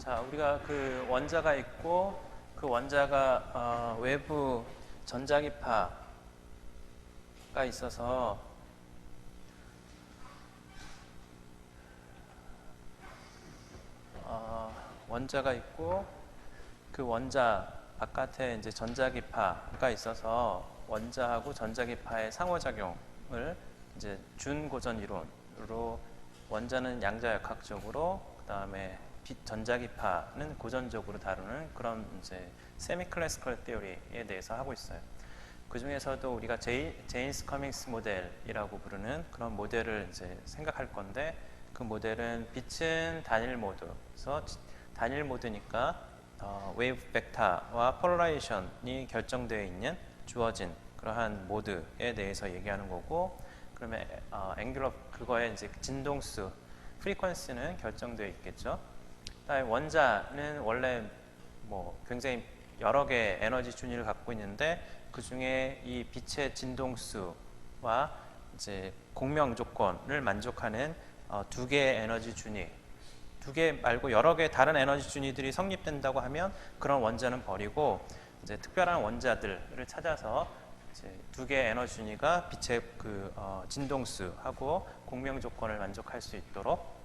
자, 우리가 그 원자가 있고 그 원자가 외부 전자기파가 있어서 원자가 있고 그 원자 바깥에 이제 전자기파가 있어서 원자하고 전자기파의 상호작용을 이제 준고전 이론으로 원자는 양자역학적으로 그다음에 전자기파는 고전적으로 다루는 그런 이제 세미 클래시컬 티어리에 대해서 하고 있어요. 그 중에서도 우리가 제인스 커밍스 모델이라고 부르는 그런 모델을 이제 생각할 건데 그 모델은 빛은 단일 모드에서 단일 모드니까 웨이브 벡터와 폴라라이제이션이 결정되어 있는 주어진 그러한 모드에 대해서 얘기하는 거고 그러면 앵귤러 그거의 이제 진동수 프리퀀시는 결정되어 있겠죠. 그다음에 원자는 원래 뭐 굉장히 여러 개의 에너지 준위를 갖고 있는데 그 중에 이 빛의 진동수와 이제 공명 조건을 만족하는 두 개의 에너지 준위, 두 개 말고 여러 개의 다른 에너지 준위들이 성립된다고 하면 그런 원자는 버리고 이제 특별한 원자들을 찾아서 이제 두 개의 에너지 준위가 빛의 그 진동수하고 공명 조건을 만족할 수 있도록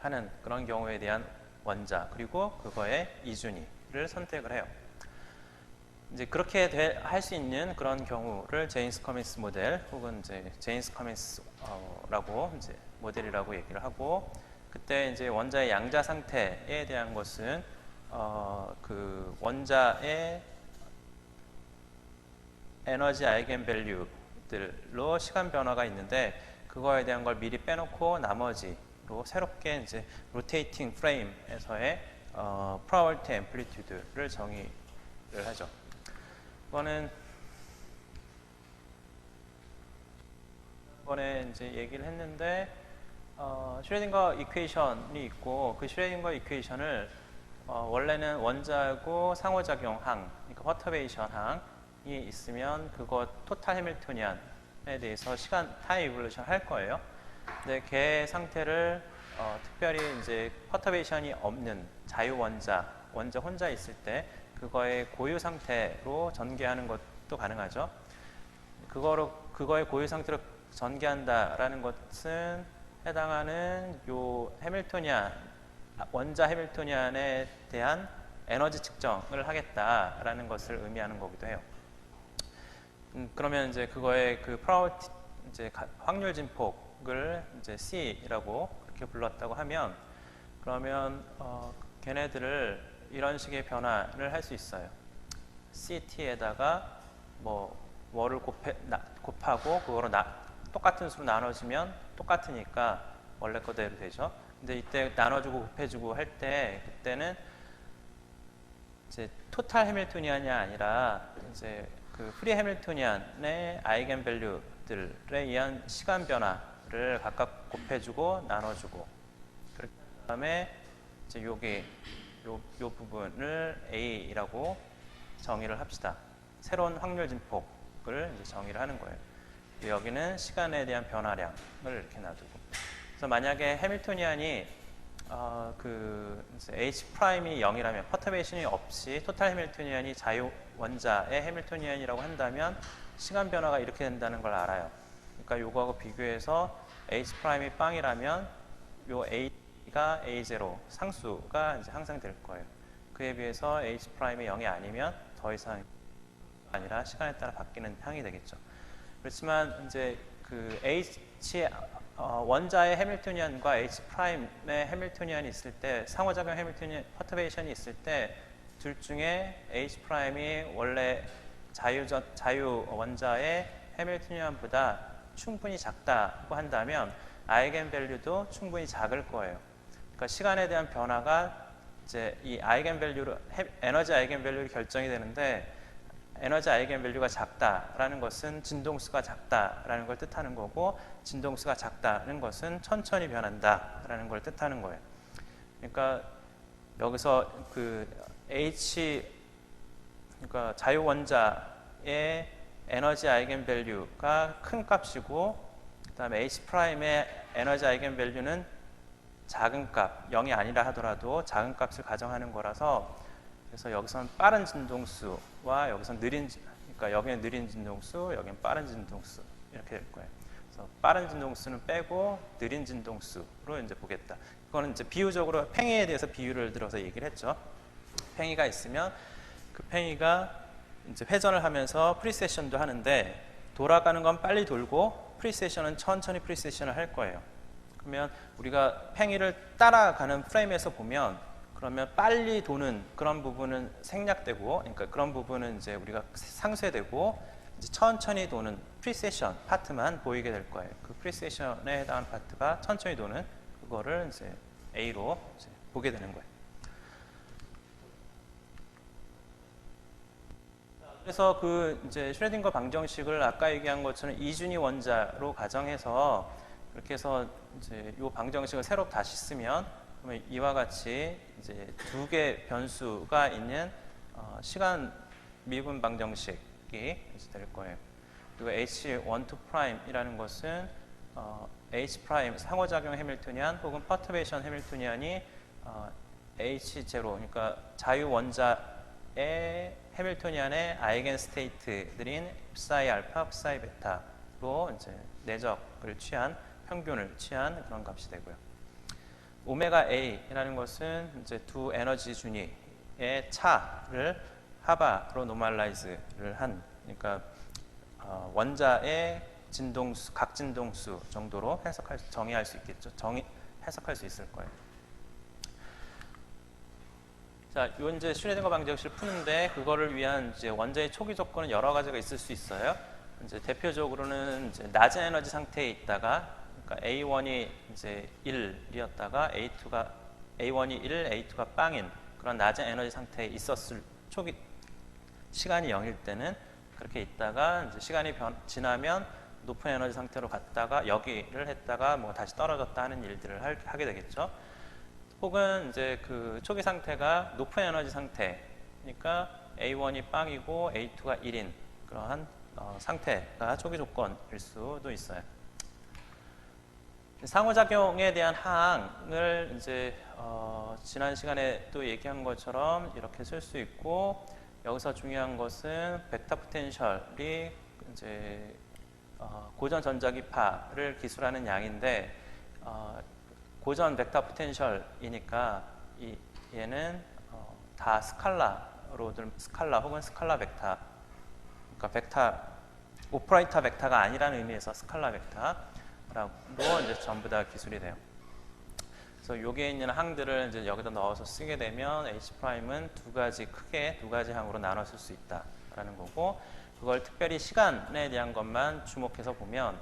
하는 그런 경우에 대한 원자 그리고 그거의 이준위를 선택을 해요. 이제 그렇게 할 수 있는 그런 경우를 제인스 커밍스 모델 혹은 이제 제인스 커밍스라고 이제 모델이라고 얘기를 하고 그때 이제 원자의 양자 상태에 대한 것은 그 원자의 에너지 아이겐 밸류들로 시간 변화가 있는데 그거에 대한 걸 미리 빼놓고 나머지로 새롭게 이제 로테이팅 프레임에서의 프라이오리티 앰플리튜드를 정의를 하죠. 이거는 이번에 이제 얘기를 했는데 슈레딩거 이퀘이션이 있고 그 슈레딩거 이퀘이션을 원래는 원자하고 상호작용항, 그러니까 퍼터베이션 항이 있으면 그거 토탈 해밀토니안에 대해서 시간 타임 이볼루션 할 거예요. 근데 걔 상태를 특별히 이제 퍼터베이션이 없는 자유 원자 혼자 있을 때 그거의 고유 상태로 전개하는 것도 가능하죠. 그거의 고유 상태로 전개한다라는 것은 해당하는 요 원자 해밀토니안에 대한 에너지 측정을 하겠다라는 것을 의미하는 거기도 해요. 그러면 이제 그거의 그 프라이오리티 이제 확률 진폭을 이제 C라고 그렇게 불렀다고 하면 그러면 걔네들을 이런 식의 변화를 할 수 있어요. CT에다가 뭐를 곱하고 그거로 똑같은 수로 나눠지면 똑같으니까 원래 거대로 되죠. 근데 이때 나눠주고 곱해주고 할 때 그때는 이제 토탈 해밀토니안이 아니라 이제 그 프리 해밀토니안의 아이겐 밸류들에 의한 시간 변화를 각각 곱해주고 나눠주고 그렇게 한 다음에 이제 요 부분을 A라고 정의를 합시다. 새로운 확률 진폭을 이제 정의를 하는 거예요. 여기는 시간에 대한 변화량을 이렇게 놔두고. 그래서 만약에 해밀토니안이 그 H'이 0이라면 퍼터베이션이 없이 토탈 해밀토니안이 자유 원자의 해밀토니안이라고 한다면 시간 변화가 이렇게 된다는 걸 알아요. 그러니까 요거하고 비교해서 H'이 빵이라면 요 A가 A0 상수가 이제 항상 될 거예요. 그에 비해서 H'이 0이 아니면 더 이상 아니라 시간에 따라 바뀌는 항이 되겠죠. 그렇지만 이제 그 원자의 해밀토니안과 H'의 해밀토니안이 있을 때 상호작용 해밀토니안 퍼터베이션이 있을 때 둘 중에 H'이 원래 자유 원자의 해밀토니안보다 충분히 작다고 한다면 아이겐 밸류도 충분히 작을 거예요. 그러니까 시간에 대한 변화가 이제 이 아이겐 밸류로 에너지 아이겐 밸류로 결정이 되는데 에너지 아이겐 밸류가 작다라는 것은 진동수가 작다라는 걸 뜻하는 거고 진동수가 작다는 것은 천천히 변한다라는 걸 뜻하는 거예요. 그러니까 여기서 그 그러니까 자유 원자의 에너지 아이겐 밸류가 큰 값이고 그다음에 H'의 에너지 아이겐 밸류는 작은 값, 0이 아니라 하더라도 작은 값을 가정하는 거라서 그래서 여기서는 빠른 진동수와 여기서 그러니까 여기는 느린 진동수, 여기는 빠른 진동수 이렇게 될 거예요. 그래서 빠른 진동수는 빼고 느린 진동수로 이제 보겠다. 이거는 이제 비유적으로 팽이에 대해서 비유를 들어서 얘기를 했죠. 팽이가 있으면 그 팽이가 이제 회전을 하면서 프리세션도 하는데 돌아가는 건 빨리 돌고 프리세션은 천천히 프리세션을 할 거예요. 그러면 우리가 팽이를 따라가는 프레임에서 보면 그러면 빨리 도는 그런 부분은 생략되고, 그러니까 그런 부분은 이제 우리가 상쇄되고 이제 천천히 도는 프리세션 파트만 보이게 될 거예요. 그 프리세션에 해당하는 파트가 천천히 도는 그거를 이제 A로 이제 보게 되는 거예요. 그래서 그 이제 슈레딩거 방정식을 아까 얘기한 것처럼 이준위 원자로 가정해서 그렇게 해서 이제 이 방정식을 새로 다시 쓰면 그러면 이와 같이 이제 두 개 변수가 있는 시간 미분 방정식이 이제 될 거예요. 그리고 H12'이라는 것은 H' 상호작용 해밀토니안 혹은 퍼터베이션 해밀토니안이 H0 그러니까 자유 원자의 해밀토니안의 아이겐 스테이트들인 psi 알파, psi 베타로 이제 내적을 취한 평균을 취한 그런 값이 되고요. 오메가 A라는 것은 이제 두 에너지 준위의 차를 하바로 노멀라이즈를 한 그러니까 원자의 진동수, 각 진동수 정도로 정의할 수 있겠죠. 해석할 수 있을 거예요. 자, 요 이제 슈레딩거 방정식을 푸는데 그거를 위한 이제 원자의 초기 조건은 여러 가지가 있을 수 있어요. 이제 대표적으로는 이제 낮은 에너지 상태에 있다가 그러니까 A1이 이제 1이었다가 A1이 1, A2가 빵인 그런 낮은 에너지 상태에 있었을 초기 시간이 0일 때는 그렇게 있다가 이제 시간이 지나면 높은 에너지 상태로 갔다가 여기를 했다가 뭐 다시 떨어졌다 하는 일들을 하게 되겠죠. 혹은 이제 그 초기 상태가 높은 에너지 상태니까 A1이 빵이고 A2가 1인 그러한 상태가 초기 조건일 수도 있어요. 상호작용에 대한 항을 이제 지난 시간에 또 얘기한 것처럼 이렇게 쓸 수 있고 여기서 중요한 것은 벡터 포텐셜이 이제 고전 전자기파를 기술하는 양인데 고전 벡터 포텐셜이니까 얘는 다 스칼라로 스칼라 혹은 스칼라 벡터 그러니까 벡터 오퍼레이터 벡터가 아니라는 의미에서 스칼라 벡터라고 이제 전부 다 기술이 돼요. 그래서 여기에 있는 항들을 이제 여기다 넣어서 쓰게 되면 H'은 크게 두 가지 항으로 나눠 쓸 수 있다라는 거고 그걸 특별히 시간에 대한 것만 주목해서 보면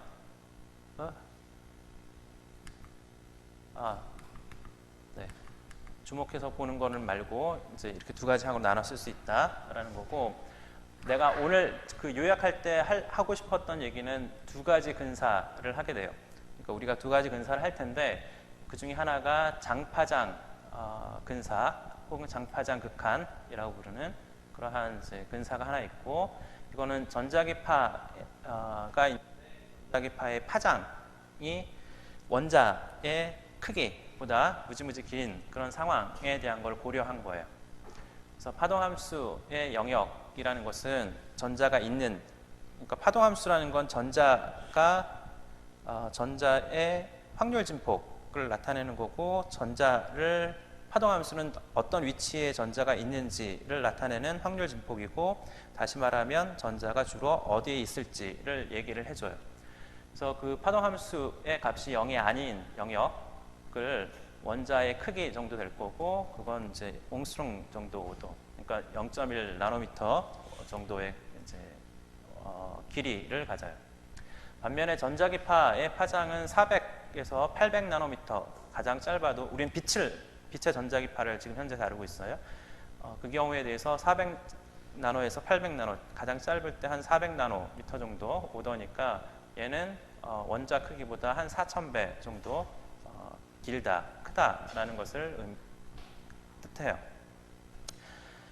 네. 주목해서 보는 거는 말고 이제 이렇게 두 가지 항으로 나눠 쓸 수 있다라는 거고 내가 오늘 그 요약할 때 하고 싶었던 얘기는 두 가지 근사를 하게 돼요. 그러니까 우리가 두 가지 근사를 할 텐데 그 중에 하나가 장파장 근사 혹은 장파장 극한이라고 부르는 그러한 이제 근사가 하나 있고 이거는 전자기파가 있는데 전자기파의 파장이 원자의 크기보다 무지무지 긴 그런 상황에 대한 걸 고려한 거예요. 그래서 파동함수의 영역이라는 것은 전자가 있는 그러니까 파동함수라는 건 전자의 확률 진폭을 나타내는 거고 파동함수는 어떤 위치에 전자가 있는지를 나타내는 확률 진폭이고 다시 말하면 전자가 주로 어디에 있을지를 얘기를 해줘요. 그래서 그 파동함수의 값이 0이 아닌 영역을 원자의 크기 정도 될 거고 그건 이제 옹스트롱 정도 오도 그러니까 0.1 나노미터 정도의 이제 길이를 가져요. 반면에 전자기파의 파장은 400에서 800 나노미터 가장 짧아도 우리는 빛의 전자기파를 지금 현재 다루고 있어요. 그 경우에 대해서 400 나노에서 800 나노 가장 짧을 때 한 400 나노미터 정도 오더니까 얘는 원자 크기보다 한 4000배 정도 크다라는 것을 뜻해요.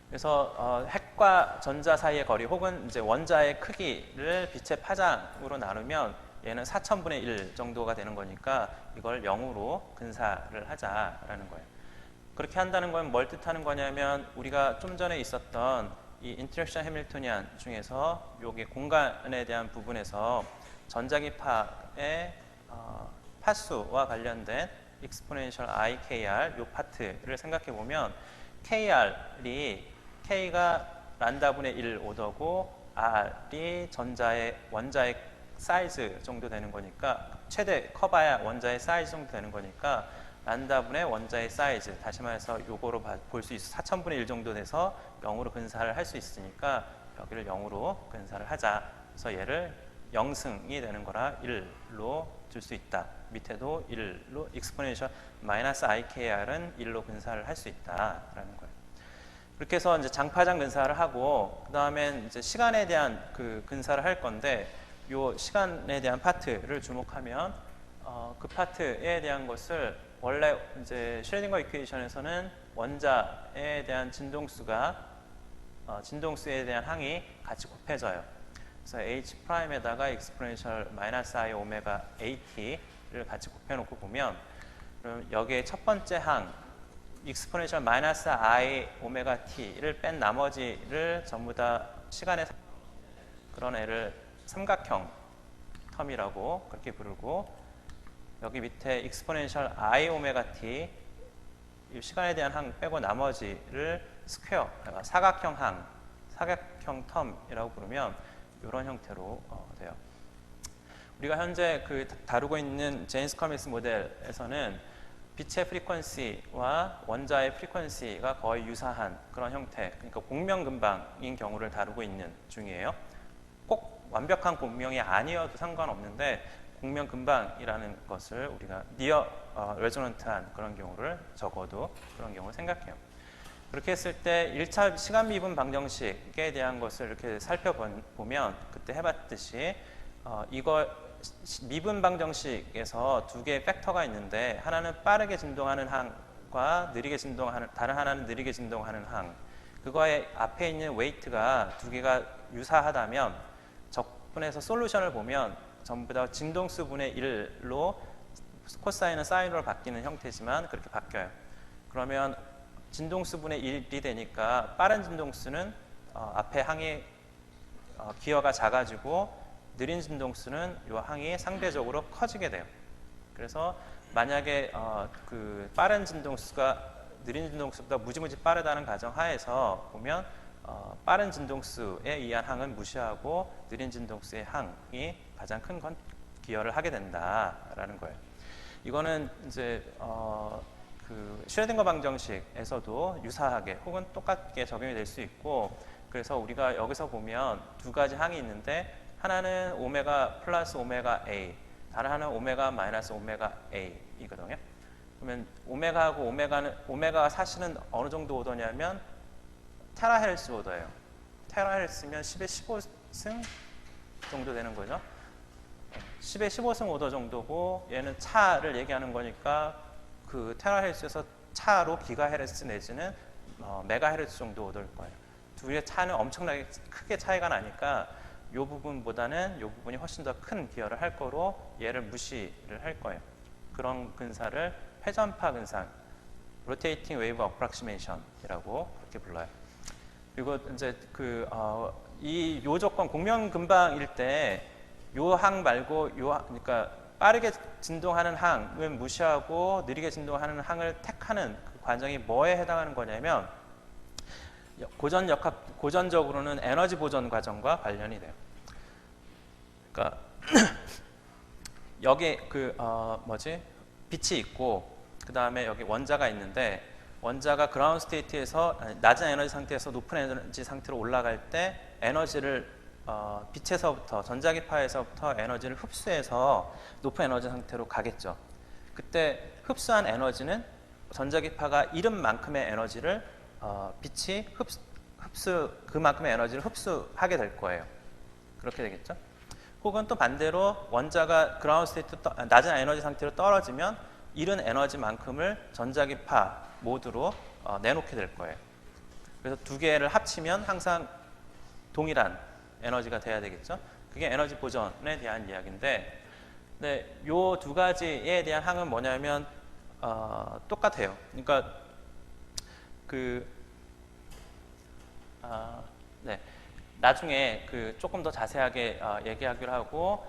그래서 핵과 전자 사이의 거리 혹은 이제 원자의 크기를 빛의 파장으로 나누면 얘는 4,000분의 1 정도가 되는 거니까 이걸 0으로 근사를 하자라는 거예요. 그렇게 한다는 건 뭘 뜻하는 거냐면 우리가 좀 전에 있었던 이 인터랙션 해밀토니안 중에서 여기 공간에 대한 부분에서 전자기파의 파수와 관련된 exponential IKR 요 파트를 생각해 보면 KR이 K가 란다분의 1 오더고 R이 원자의 사이즈 정도 되는 거니까 최대 커봐야 원자의 사이즈 정도 되는 거니까 란다분의 원자의 사이즈 다시 말해서 요거로 볼 수 있어 4,000분의 1 정도 돼서 0으로 근사를 할 수 있으니까 여기를 0으로 근사를 하자. 그래서 얘를 0승이 되는 거라 1로 줄 수 있다. 밑에도 1로 exponential 마이너스 IKR은 1로 근사를 할 수 있다라는 거예요. 그렇게 해서 이제 장파장 근사를 하고 그 다음엔 이제 시간에 대한 그 근사를 할 건데 요 시간에 대한 파트를 주목하면 그 파트에 대한 것을 원래 이제 슈레딩거 이퀘이션에서는 원자에 대한 진동수가 진동수에 대한 항이 같이 곱해져요. 그래서 H'에다가 exponential 마이너스 I 오메가 AT를 같이 곱해놓고 보면 그럼 여기에 첫 번째 항 exponential 마이너스 I 오메가 T를 뺀 나머지를 전부 다 시간에 그런 애를 삼각형 텀이라고 그렇게 부르고 여기 밑에 exponential I 오메가 T 이 시간에 대한 항 빼고 나머지를 스퀘어 사각형 항 사각형 텀이라고 부르면 이런 형태로 돼요. 우리가 현재 그 다루고 있는 제임스 커밀스 모델에서는 빛의 프리퀀시와 원자의 프리퀀시가 거의 유사한 그런 형태, 그러니까 공명근방인 경우를 다루고 있는 중이에요. 꼭 완벽한 공명이 아니어도 상관없는데 공명근방이라는 것을 우리가 니어 레조넌트한 그런 경우를 적어도 그런 경우를 생각해요. 그렇게 했을 때 1차 시간 미분 방정식에 대한 것을 이렇게 살펴보면 그때 해봤듯이 이거 미분 방정식에서 두 개의 팩터가 있는데 하나는 빠르게 진동하는 항과 느리게 진동하는 다른 하나는 느리게 진동하는 항 그거의 앞에 있는 웨이트가 두 개가 유사하다면 적분해서 솔루션을 보면 전부 다 진동수분의 1로 코사인은 사인으로 바뀌는 형태지만 그렇게 바뀌어요. 그러면 진동수분의 1이 되니까 빠른 진동수는 앞에 항이 기어가 작아지고 느린 진동수는 이 항이 상대적으로 커지게 돼요. 그래서 만약에 그 빠른 진동수가 느린 진동수보다 무지무지 빠르다는 가정하에서 보면 빠른 진동수에 의한 항은 무시하고 느린 진동수의 항이 가장 큰 건 기여를 하게 된다라는 거예요. 이거는 이제 그 슈레딩거 방정식에서도 유사하게 혹은 똑같게 적용이 될 수 있고 그래서 우리가 여기서 보면 두 가지 항이 있는데 하나는 오메가 플러스 오메가 A 다른 하나는 오메가 마이너스 오메가 A이거든요. 그러면 오메가하고 오메가가 사실은 어느 정도 오더냐면 테라헬스 오더예요. 테라헬스면 10의 15승 정도 되는 거죠. 10의 15승 오더 정도고 얘는 차를 얘기하는 거니까 그 테라헬스에서 차로 기가헤르츠 내지는 메가헤르츠 정도 오더일 거예요. 둘의 차는 엄청나게 크게 차이가 나니까 이 부분보다는 이 부분이 훨씬 더 큰 기여를 할 거로 얘를 무시를 할 거예요. 그런 근사를 회전파 근사, Rotating Wave Approximation이라고 그렇게 불러요. 그리고 이제 이 요조건 공명근방일 때 요 항 말고 그러니까 빠르게 진동하는 항은 무시하고 느리게 진동하는 항을 택하는 그 과정이 뭐에 해당하는 거냐면 고전적으로는 에너지 보존 과정과 관련이 돼요. 그러니까 여기 빛이 있고 그 다음에 여기 원자가 있는데 원자가 그라운드 스테이트에서 낮은 에너지 상태에서 높은 에너지 상태로 올라갈 때 에너지를 빛에서부터 전자기파에서부터 에너지를 흡수해서 높은 에너지 상태로 가겠죠. 그때 흡수한 에너지는 전자기파가 잃은 만큼의 에너지를 빛이 그만큼의 에너지를 흡수하게 될 거예요. 그렇게 되겠죠. 혹은 또 반대로 원자가 그라운드 스테이트 낮은 에너지 상태로 떨어지면 잃은 에너지만큼을 전자기파 모드로 내놓게 될 거예요. 그래서 두 개를 합치면 항상 동일한 에너지가 돼야 되겠죠. 그게 에너지 보존에 대한 이야기인데 네, 요 두 가지에 대한 항은 뭐냐면 똑같아요. 그러니까 그 네, 나중에 그 조금 더 자세하게 얘기하기로 하고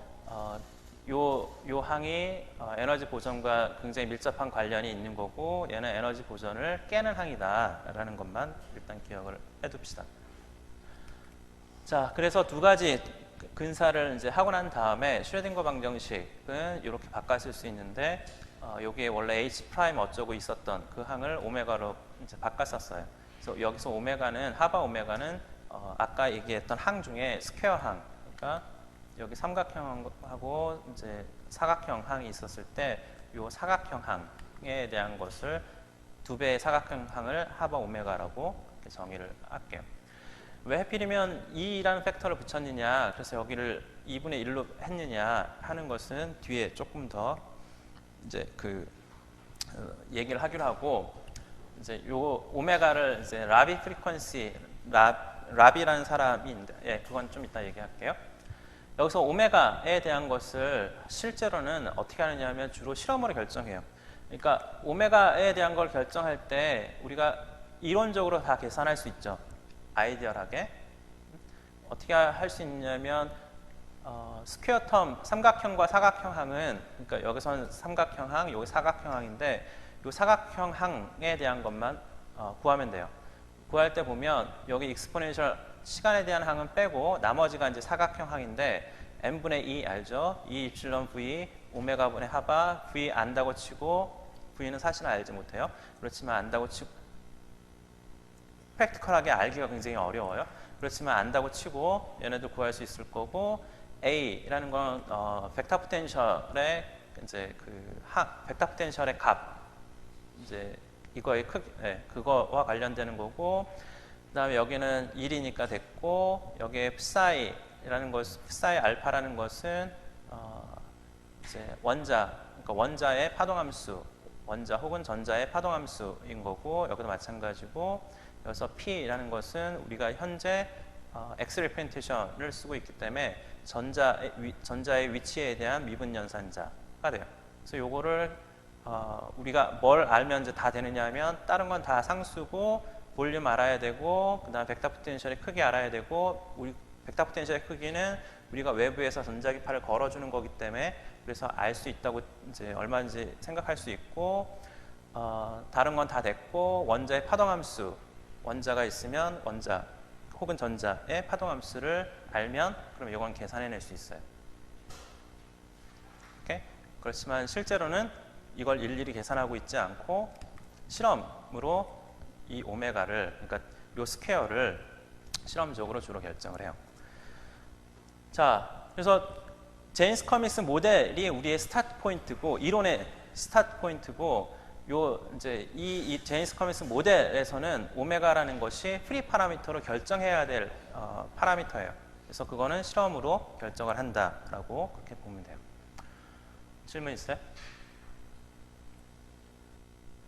요 항이 에너지 보전과 굉장히 밀접한 관련이 있는 거고 얘는 에너지 보전을 깨는 항이다라는 것만 일단 기억을 해둡시다. 자, 그래서 두 가지 근사를 이제 하고 난 다음에 슈레딩거 방정식은 이렇게 바꿨을 수 있는데 여기에 원래 H 프라임 어쩌고 있었던 그 항을 오메가로 이제 바꿨었어요. 그래서 여기서 오메가는 하바 오메가는 아까 얘기했던 항 중에 스퀘어 항, 그러니까 여기 삼각형하고 이제 사각형 항이 있었을 때 이 사각형 항에 대한 것을 두 배의 사각형 항을 하바 오메가라고 이렇게 정의를 할게요. 왜 하필이면 2라는 팩터를 붙였느냐, 그래서 여기를 2분의 1로 했느냐 하는 것은 뒤에 조금 더 이제 얘기를 하기로 하고, 이제 요 오메가를 이제 라비 프리퀀시, 라비라는 사람이 있는데, 예, 그건 좀 이따 얘기할게요. 여기서 오메가에 대한 것을 실제로는 어떻게 하느냐 하면 주로 실험으로 결정해요. 그러니까 오메가에 대한 걸 결정할 때 우리가 이론적으로 다 계산할 수 있죠. 아이디얼하게. 어떻게 할 수 있냐면 스퀘어 텀, 삼각형과 사각형 항은, 그러니까 여기서는 삼각형 항, 여기 사각형 항인데 이 사각형 항에 대한 것만 구하면 돼요. 구할 때 보면 여기 익스포넨셜 시간에 대한 항은 빼고 나머지가 이제 사각형 항인데 n분의 2 알죠? 2 입실론 v 오메가분의 하바 v 안다고 치고, v는 사실은 알지 못해요. 그렇지만 안다고 치고, 프랙티컬하게 알기가 굉장히 어려워요. 그렇지만 안다고 치고 얘네도 구할 수 있을 거고, a라는 건 벡터 포텐셜의 이제 벡터 포텐셜의 값, 이제 이거의 크기, 네, 그거와 관련되는 거고, 그다음에 여기는 1이니까 됐고, 여기에 psi라는 것, psi 알파라는 것은 이제 그러니까 원자의 파동함수, 원자 혹은 전자의 파동함수인 거고, 여기도 마찬가지고, 여기서 p라는 것은 우리가 현재 x 리프레젠테이션을 쓰고 있기 때문에 전자의 위치에 대한 미분 연산자가 돼요. 그래서 요거를 우리가 뭘 알면 이제 다 되느냐 하면 다른 건 다 상수고, 볼륨 알아야 되고, 그다음 벡터 포텐셜의 크기 알아야 되고, 우리 벡터 포텐셜의 크기는 우리가 외부에서 전자기파를 걸어주는 거기 때문에 그래서 알 수 있다고 이제 얼마인지 생각할 수 있고, 다른 건 다 됐고, 원자의 파동함수, 원자가 있으면 원자 혹은 전자의 파동함수를 알면 그럼 이건 계산해낼 수 있어요. 오케이? 그렇지만 실제로는 이걸 일일이 계산하고 있지 않고 실험으로 이 오메가를, 그러니까 요 스퀘어를 실험적으로 주로 결정을 해요. 자, 그래서 제임스 커믹스 모델이 우리의 스타트 포인트고, 이론의 스타트 포인트고, 요 이제 이 제임스 커믹스 모델에서는 오메가라는 것이 프리 파라미터로 결정해야 될 파라미터예요. 그래서 그거는 실험으로 결정을 한다라고 그렇게 보면 돼요. 질문 있어요?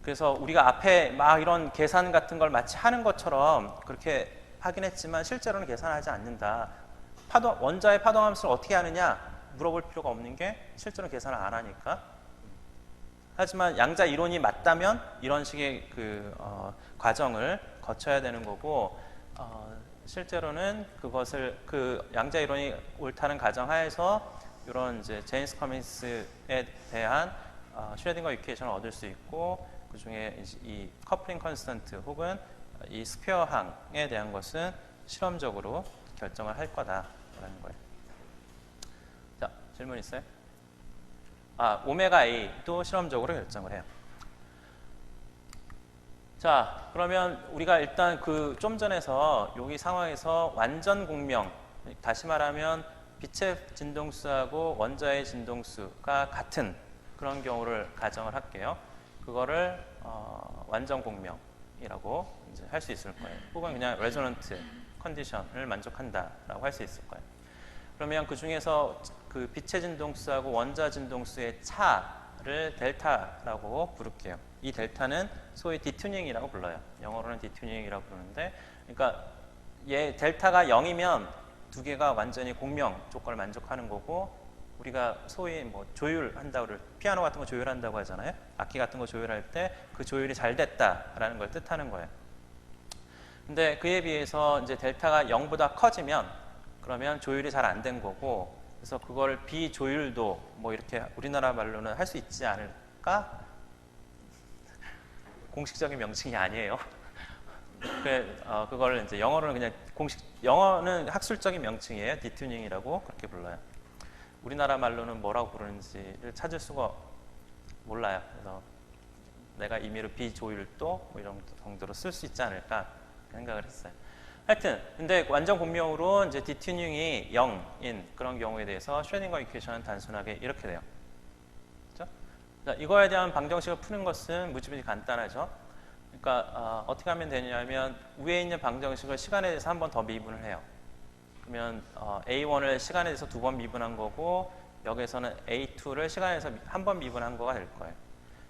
그래서 우리가 앞에 막 이런 계산 같은 걸 마치 하는 것처럼 그렇게 하긴 했지만 실제로는 계산하지 않는다. 원자의 파동함수를 어떻게 하느냐 물어볼 필요가 없는 게 실제로 계산을 안 하니까. 하지만 양자 이론이 맞다면 이런 식의 과정을 거쳐야 되는 거고, 실제로는 그것을 양자 이론이 옳다는 가정하에서 이런 이제 제임스 커믹스에 대한 슈레딩거 이퀘이션을 얻을 수 있고, 그 중에 이 커플링 컨스턴트 혹은 이 스퀘어 항에 대한 것은 실험적으로 결정을 할 거다라는 거예요. 자, 질문 있어요? 오메가 A도 실험적으로 결정을 해요. 자, 그러면 우리가 일단 좀 전에서 여기 상황에서 완전 공명, 다시 말하면 빛의 진동수하고 원자의 진동수가 같은 그런 경우를 가정을 할게요. 그거를 완전 공명이라고 이제 할 수 있을 거예요. 혹은 그냥 레조넌트 컨디션을 만족한다라고 할 수 있을 거예요. 그러면 그 중에서 그 빛의 진동수하고 원자 진동수의 차를 델타라고 부를게요. 이 델타는 소위 디튜닝이라고 불러요. 영어로는 디튜닝이라고 부르는데, 그러니까 델타가 0이면 두 개가 완전히 공명 조건을 만족하는 거고, 우리가 소위 뭐 조율한다고 그럴 피아노 같은 거 조율한다고 하잖아요. 악기 같은 거 조율할 때 그 조율이 잘 됐다라는 걸 뜻하는 거예요. 근데 그에 비해서 이제 델타가 0보다 커지면 그러면 조율이 잘 안 된 거고, 그래서 그걸 비조율도 뭐 이렇게 우리나라 말로는 할 수 있지 않을까? 공식적인 명칭이 아니에요. 그걸 이제 영어로는 그냥 영어는 학술적인 명칭이에요. 디튜닝이라고 그렇게 불러요. 우리나라 말로는 뭐라고 부르는지를 찾을 수가 몰라요. 그래서 내가 임의로 비조율도 뭐 이런 정도로 쓸 수 있지 않을까 생각을 했어요. 하여튼 근데 완전 공명으로 이제 디튜닝이 0인 그런 경우에 대해서 슈레딩거 이퀘이션은 단순하게 이렇게 돼요. 그렇죠? 자, 이거에 대한 방정식을 푸는 것은 무지무지 간단하죠. 그러니까 어떻게 하면 되냐면 위에 있는 방정식을 시간에 대해서 한 번 더 미분을 해요. 그러면 A1을 시간에 대해서 2번 미분한 거고, 여기서는 A2를 시간에 대해서 한 번 미분한 거가 될 거예요.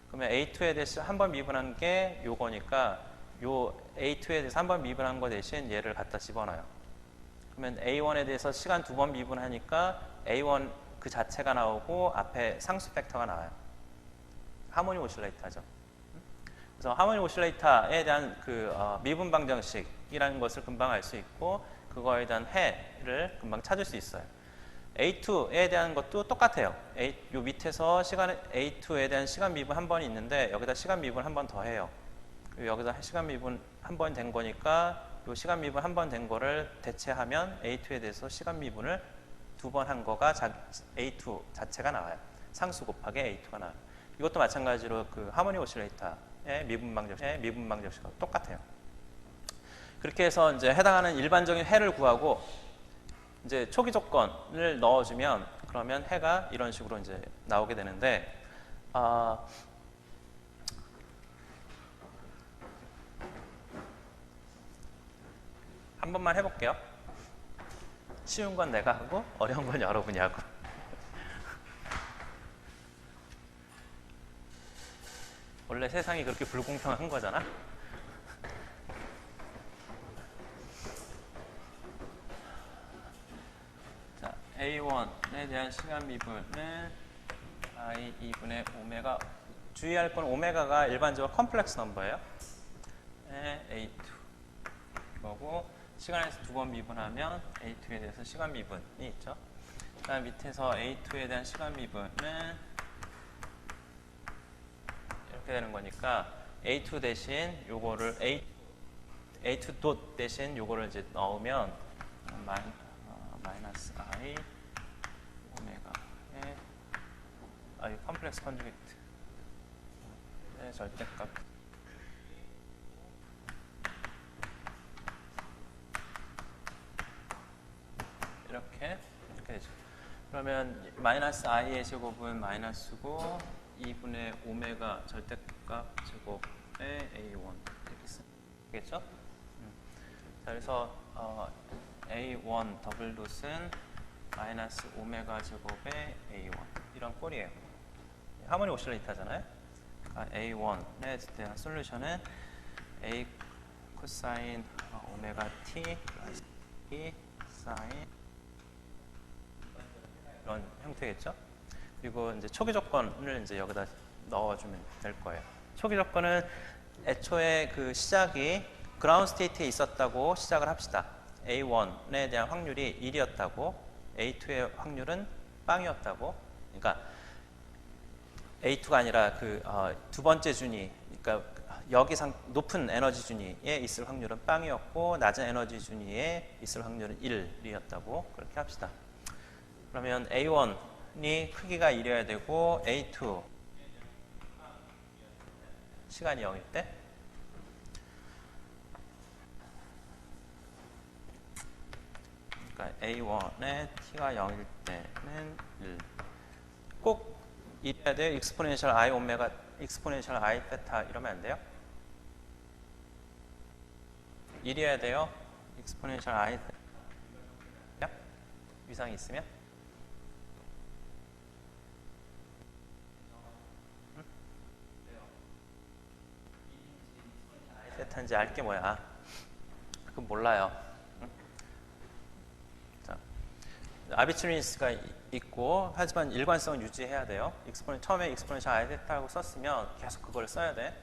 그러면 A2에 대해서 한 번 미분한 게 요거니까 요 A2에 대해서 한 번 미분한 거 대신 얘를 갖다 집어넣어요. 그러면 A1에 대해서 시간 2번 미분하니까 A1 그 자체가 나오고 앞에 상수 팩터가 나와요. 하모닉 오실레이터죠. 그래서 하모닉 오실레이터에 대한 그 미분 방정식이라는 것을 금방 알 수 있고, 그거에 대한 해를 금방 찾을 수 있어요. A2에 대한 것도 똑같아요. 요 밑에서 A2에 대한 시간 미분 한 번이 있는데 여기다 시간 미분 한 번 더 해요. 여기다 시간 미분 한 번 된 거니까 요 시간 미분 한 번 된 거를 대체하면 A2에 대해서 시간 미분을 2번 한 거가 A2 자체가 나와요. 상수 곱하기 A2가 나와요. 이것도 마찬가지로 그 하모닉 오실레이터의 미분 방정식과 똑같아요. 그렇게 해서 이제 해당하는 일반적인 해를 구하고 이제 초기 조건을 넣어주면 그러면 해가 이런 식으로 이제 나오게 되는데, 한 번만 해볼게요. 쉬운 건 내가 하고 어려운 건 여러분이 하고. 원래 세상이 그렇게 불공평한 거잖아. 자, A1에 대한 시간 미분은 I 2분의 오메가. 주의할 건 오메가가 일반적으로 컴플렉스 넘버예요. A2 이거고, 시간에서 2번 미분하면 A2에 대해서 시간 미분이 있죠. 그다음 밑에서 A2에 대한 시간 미분은 이렇게 되는 거니까 A2 대신 요거를 A2 돗 대신 요거를 이제 넣으면 마이너스 I 오메가의 이 컴플렉스 컨주게이트의 절대값 이렇게 되죠. 그러면 마이너스 i의 제곱은 마이너스고 2분의 오메가 절대값 제곱의 a1 이렇게 쓰겠죠? 자, 그래서 a1 더블 돗은 마이너스 오메가 제곱의 a1 이런 꼴이에요. 하모닉 오실레이터잖아요. 그러니까 a1에 대한 솔루션은 a 코사인 오메가 t 플러스 e 사인 이런 형태겠죠. 그리고 이제 초기 조건을 이제 여기다 넣어주면 될 거예요. 초기 조건은 애초에 그 시작이 그라운드 스테이트에 있었다고 시작을 합시다. A1에 대한 확률이 1이었다고, A2의 확률은 빵이었다고. 그러니까 A2가 아니라 그 두 번째 준위, 그러니까 여기상 높은 에너지 준위에 있을 확률은 빵이었고 낮은 에너지 준위에 있을 확률은 1이었다고 그렇게 합시다. 그러면 A1이 크기가 1이어야 되고 A2 시간이 0일 때, 그러니까 A1의 t가 0일 때는 1. 꼭 이래야 돼요. 익스포넨셜 I 오메가, 익스포넨셜 I 세타 이러면 안 돼요? 1이어야 돼요. 익스포넨셜 I 세타 위상이 있으면? 세타인지 알 게 뭐야? 그건 몰라요. 자, 아비트리니스가 있고 하지만 일관성을 유지해야 돼요. 처음에 익스포넨셜 아이덴티라고 썼으면 계속 그걸 써야 돼.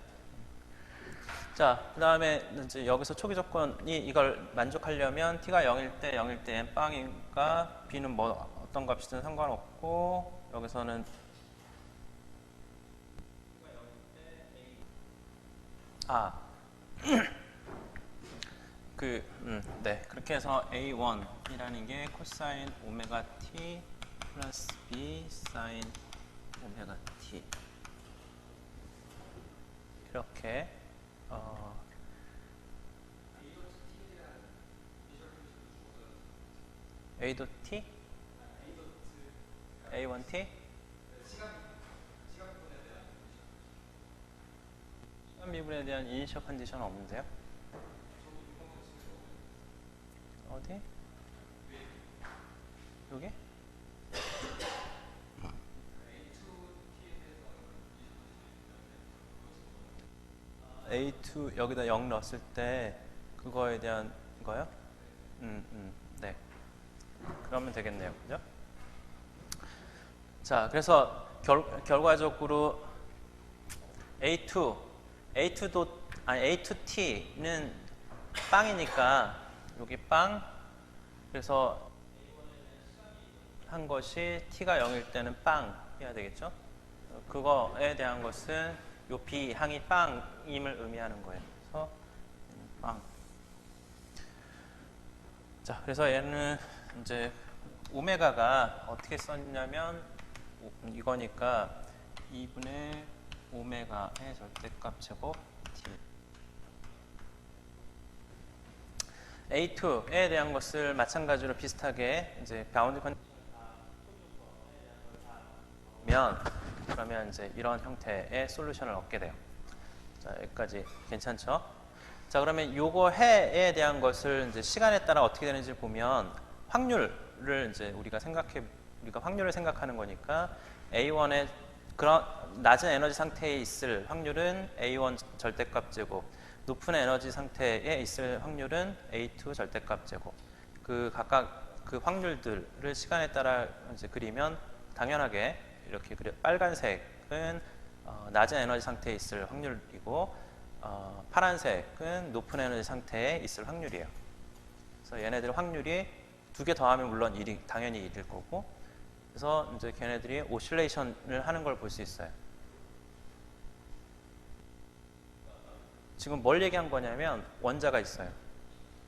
자, 그 다음에 이제 여기서 초기 조건이 이걸 만족하려면 t가 0일 때 n 빵인가 b는 뭐 어떤 값이든 상관없고 여기서는 네, 그렇게 해서 A1이라는 게 코사인 오메가 t 플러스 B 사인 오메가 t 이렇게 A 도 t? A1t? 시간 미분에 대한 이니셜 컨디션은 없는데요? 어디? 여기? A2 여기다 0 넣었을 때 그거에 대한 거요? 네. 그러면 되겠네요. 그죠? 자, 그래서 결과적으로 A2T는 빵이니까 여기 빵. 그래서 한 것이 T가 0일 때는 빵 해야 되겠죠? 그거에 대한 것은 요 B 항이 빵임을 의미하는 거예요. 그래서 빵. 자, 그래서 얘는 이제 오메가가 어떻게 썼냐면 이거니까 2분의 오메가의 절대값 제곱 T. A2에 대한 것을 마찬가지로 비슷하게 이제 바운드 컨디션 그러면 이제 이런 형태의 솔루션을 얻게 돼요. 자, 여기까지 괜찮죠? 자, 그러면 요거 해에 대한 것을 이제 시간에 따라 어떻게 되는지 보면 확률을 이제 우리가 확률을 생각하는 거니까 A1의 그런 낮은 에너지 상태에 있을 확률은 A1 절대값 제곱, 높은 에너지 상태에 있을 확률은 A2 절대값 제곱. 그 각각 그 확률들을 시간에 따라 이제 그리면 당연하게 이렇게 빨간색은 낮은 에너지 상태에 있을 확률이고 파란색은 높은 에너지 상태에 있을 확률이에요. 그래서 얘네들 확률이 두 개 더하면 물론 당연히 1일 거고, 그래서 이제 걔네들이 오실레이션을 하는 걸 볼 수 있어요. 지금 뭘 얘기한 거냐면 원자가 있어요.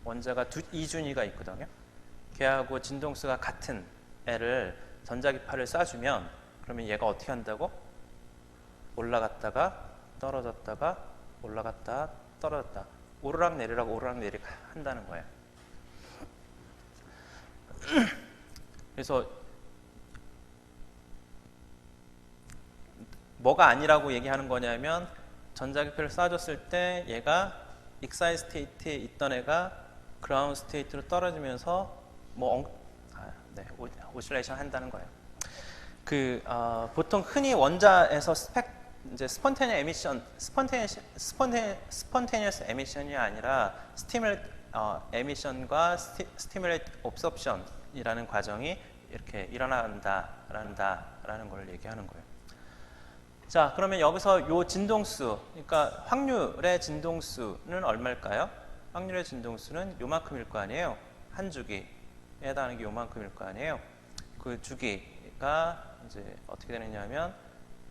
원자가 이준위가 있거든요. 걔하고 진동수가 같은 애를 전자기파를 쏴주면 그러면 얘가 어떻게 한다고? 올라갔다가 떨어졌다가 올라갔다 떨어졌다, 오르락내리락 오르락내리락 한다는 거예요. 그래서 뭐가 아니라고 얘기하는 거냐면 전자기파를 쏴줬을 때 얘가 익사이 스테이트에 있던 애가 그라운드 스테이트로 떨어지면서 오실레이션 한다는 거예요. 보통 흔히 원자에서 이제 스폰테니어스 에미션이 아니라 스티뮬레이트 에미션과 스티뮬레이트 옵섭션이라는 과정이 이렇게 일어난다라는 걸 얘기하는 거예요. 자, 그러면 여기서 요 진동수, 그러니까 확률의 진동수는 얼마일까요? 확률의 진동수는 요만큼일 거 아니에요. 한 주기에 해당하는 게 요만큼일 거 아니에요. 그 주기가 이제 어떻게 되느냐면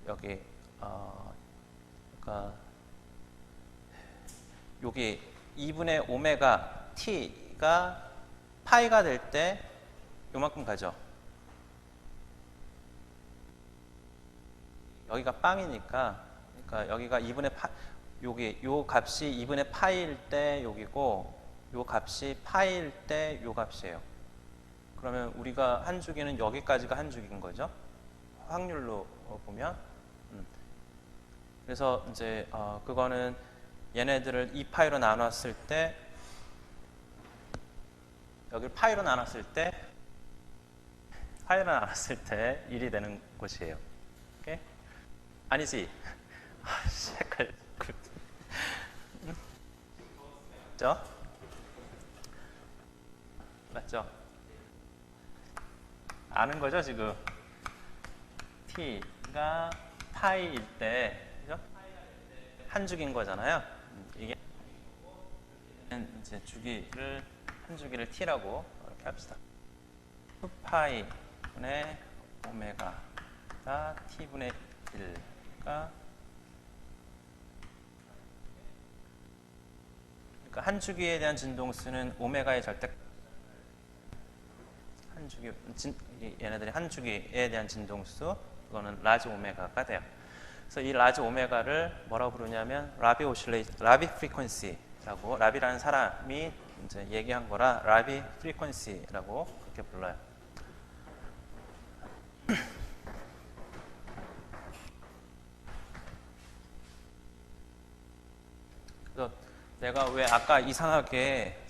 여기 그러니까 여기 2분의 오메가 t가 파이가 될 때 요만큼 가죠. 여기가 빵이니까, 그러니까 여기가 2분의 파, 요 값이 2분의 파일 때 여기고, 요 값이 파일 때 요 값이에요. 그러면 우리가 한 주기는 여기까지가 한 주기인 거죠. 확률로 보면. 그래서 이제 그거는 얘네들을 2파이로 나눴을 때, 여기를 파이로 나눴을 때 1이 되는 곳이에요. 오케이? 아니지? 헷갈려. 맞죠? 맞죠? 아는 거죠 지금? t가 파이일 때, 그죠? 한 주기인 거잖아요. 이게 이제 주기를 한 주기를 t라고 이렇게 합시다. 2파이 분의 오메가가 t분의 1가 그러니까 한 주기에 대한 진동수는 오메가의 절대 한 주기 얘네들이 한 주기에 대한 진동수 그거는 라지 오메가가 돼요. 그래서 이 라지 오메가를 뭐라고 부르냐면 라비 프리퀀시라고 라비라는 사람이 이제 얘기한 거라 라비 프리퀀시라고 그렇게 불러요. 그래서 내가 왜 아까 이상하게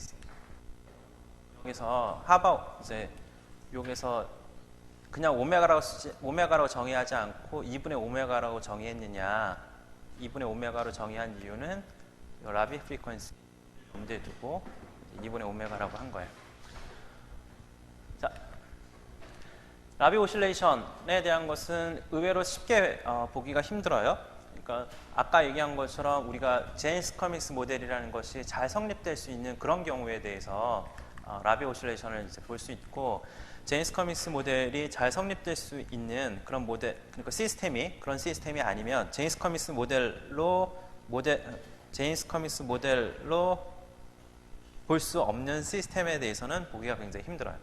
여기서 하바 이제 여기서 그냥 오메가라고 정의하지 않고 2분의 오메가라고 정의했느냐? 2분의 오메가로 정의한 이유는 라비 프리퀀시 염두에 두고 2분의 오메가라고 한 거예요. 자, 라비 오실레이션에 대한 것은 의외로 쉽게 보기가 힘들어요. 그러니까 아까 얘기한 것처럼 우리가 제임스 커믹스 모델이라는 것이 잘 성립될 수 있는 그런 경우에 대해서 라비 오실레이션을 이제 볼 수 있고, 제임스 커믹스 모델이 잘 성립될 수 있는 그런 모델, 그러니까 그런 시스템이 아니면 제임스 커믹스 모델로 볼 수 없는 시스템에 대해서는 보기가 굉장히 힘들어요.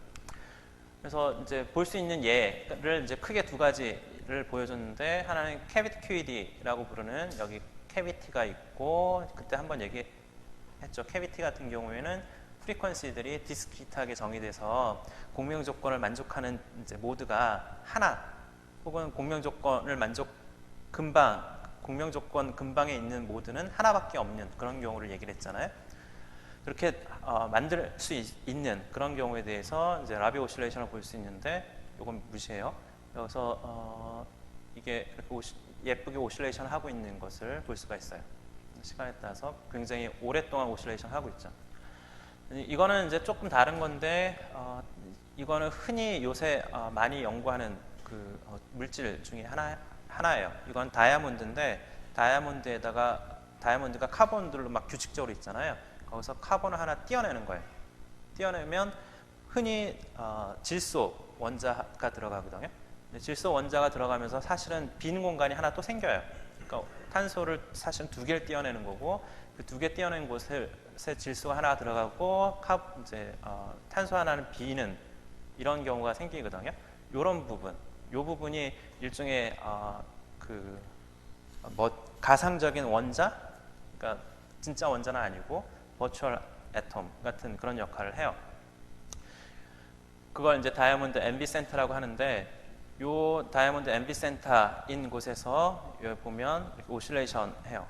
그래서 이제 볼 수 있는 예를 이제 크게 두 가지를 보여줬는데, 하나는 캐비티 QED라고 부르는 여기 캐비티가 있고, 그때 한번 얘기했죠. 캐비티 같은 경우에는 프리퀀시들이 디스크리트하게 정의돼서 공명 조건을 만족하는 이제 모드가 하나, 혹은 공명 조건 근방에 있는 모드는 하나밖에 없는 그런 경우를 얘기를 했잖아요. 그렇게 만들 수 있는 그런 경우에 대해서 이제 라비 오실레이션을 볼 수 있는데, 이건 무시해요. 그래서 이게 이렇게 예쁘게 오실레이션 하고 있는 것을 볼 수가 있어요. 시간에 따라서 굉장히 오랫동안 오실레이션 하고 있죠. 이거는 이제 조금 다른 건데, 이거는 흔히 요새 많이 연구하는 그 물질 중에 하나예요. 이건 다이아몬드인데, 다이아몬드가 카본들로 막 규칙적으로 있잖아요. 거기서 카본을 하나 띄어내는 거예요. 띄어내면 흔히 질소 원자가 들어가거든요. 질소 원자가 들어가면서 사실은 빈 공간이 하나 또 생겨요. 그러니까 탄소를 사실은 두 개를 띄어내는 거고, 그 두 개 띄어낸 곳에 질소가 하나 들어가고 탄소 하나는 비는 이런 경우가 생기거든요. 이런 부분, 이 부분이 일종의 가상적인 원자, 그러니까 진짜 원자는 아니고 버추얼 애톰 같은 그런 역할을 해요. 그걸 이제 다이아몬드 앰비센터라고 하는데, 요 다이아몬드 앰비센터인 곳에서 여기 보면 이렇게 오실레이션 해요.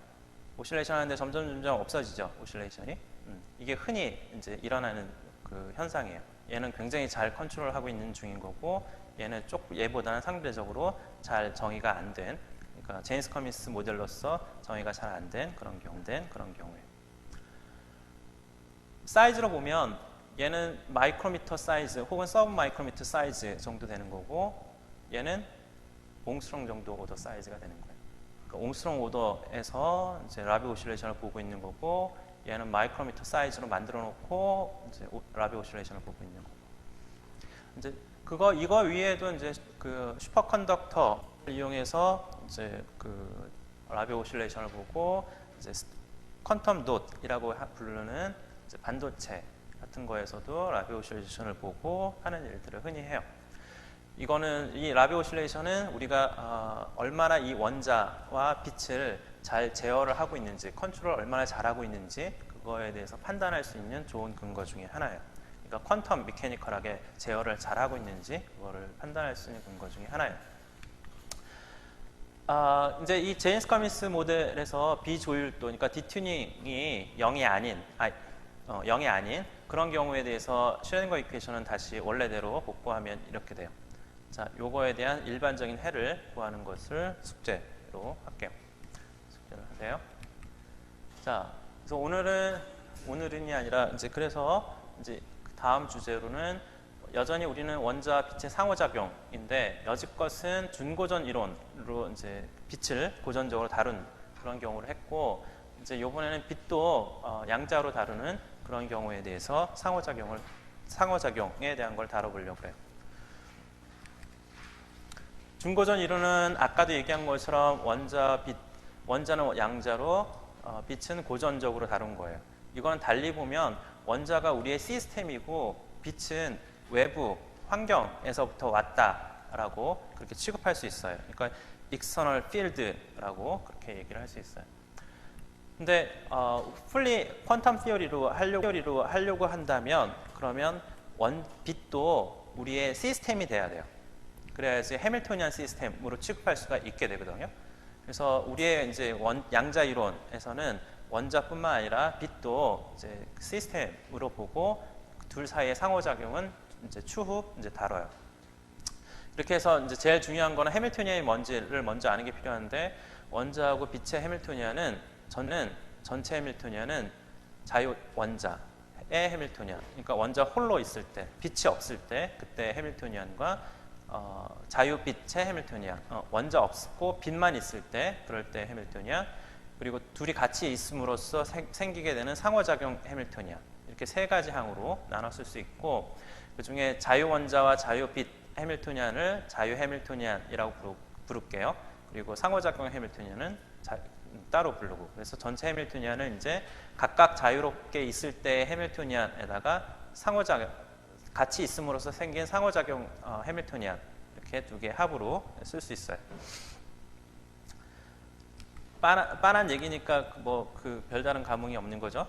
오실레이션 하는데 점점 없어지죠, 오실레이션이. 이게 흔히 이제 일어나는 그 현상이에요. 얘는 굉장히 잘 컨트롤하고 있는 중인 거고, 얘보다는 상대적으로 잘 정의가 안 된, 그러니까 제임스 커믹스 모델로서 정의가 잘 안 된 그런 경우예요. 사이즈로 보면 얘는 마이크로미터 사이즈 혹은 서브 마이크로미터 사이즈 정도 되는 거고, 얘는 옹스트롱 정도 오더 사이즈가 되는 거예요. 그러니까 옹스트롱 오더에서 이제 라비 오실레이션을 보고 있는 거고, 얘는 마이크로미터 사이즈로 만들어 놓고 이제 라비 오실레이션을 보고 있는 거고. 이제 이거 위에도 이제 그 슈퍼컨덕터를 이용해서 이제 그 라비 오실레이션을 보고, 이제 퀀텀 돗이라고 부르는 이제 반도체 같은 거에서도 라비 오실레이션을 보고 하는 일들을 흔히 해요. 이 라비 오실레이션은 우리가 얼마나 이 원자와 빛을 잘 제어를 하고 있는지, 컨트롤을 얼마나 잘하고 있는지 그거에 대해서 판단할 수 있는 좋은 근거 중에 하나예요. 그러니까 퀀텀 미케니컬하게 제어를 잘하고 있는지 그거를 판단할 수 있는 근거 중에 하나예요. 이제 이 제임스 커믹스 모델에서 비조율도, 그러니까 디튜닝이 0이 아닌 그런 경우에 대해서 슈레딩거 이퀘이션은 다시 원래대로 복구하면 이렇게 돼요. 자, 요거에 대한 일반적인 해를 구하는 것을 숙제로 할게요. 숙제를 하세요. 자, 그래서 오늘은이 아니라 그래서 다음 주제로는 여전히 우리는 원자와 빛의 상호작용인데 여지껏은 준고전 이론으로 이제 빛을 고전적으로 다룬 그런 경우를 했고 이제 이번에는 빛도 양자로 다루는 그런 경우에 대해서 상호작용에 대한 걸 다뤄보려고 해요. 준고전 이론은 아까도 얘기한 것처럼 원자는 양자로 빛은 고전적으로 다룬 거예요. 이건 달리 보면 원자가 우리의 시스템이고 빛은 외부 환경에서부터 왔다라고 그렇게 취급할 수 있어요. 그러니까 external field라고 그렇게 얘기를 할 수 있어요. 근데 풀리 퀀텀 티어리로 하려고 한다면 그러면 빛도 우리의 시스템이 돼야 돼요. 그래야지 해밀토니안 시스템으로 취급할 수가 있게 되거든요. 그래서 우리의 이제 양자 이론에서는 원자뿐만 아니라 빛도 이제 시스템으로 보고 둘 사이의 상호작용은 이제 추후 이제 다뤄요. 이렇게 해서 이제 제일 중요한 거는 해밀토니안이 뭔지를 먼저 아는 게 필요한데 원자하고 빛의 해밀토니안은 전체 해밀토니안은 자유 원자의 해밀토니안. 그러니까 원자 홀로 있을 때, 빛이 없을 때 그때 해밀토니안과 자유빛의 해밀토니안, 원자 없고 빛만 있을 때 그럴 때 해밀토니안, 그리고 둘이 같이 있음으로써 생기게 되는 상호작용 해밀토니안, 이렇게 세 가지 항으로 나눴을 수 있고 그 중에 자유원자와 자유빛 해밀토니안을 자유 해밀토니안이라고 부를게요. 그리고 상호작용 해밀토니안은 따로 부르고, 그래서 전체 해밀토니안은 이제 각각 자유롭게 있을 때의 해밀토니안에다가 같이 있음으로써 생긴 상호작용 해밀토니안, 이렇게 두 개 합으로 쓸 수 있어요. 빤한 얘기니까 뭐 그 별다른 감흥이 없는 거죠.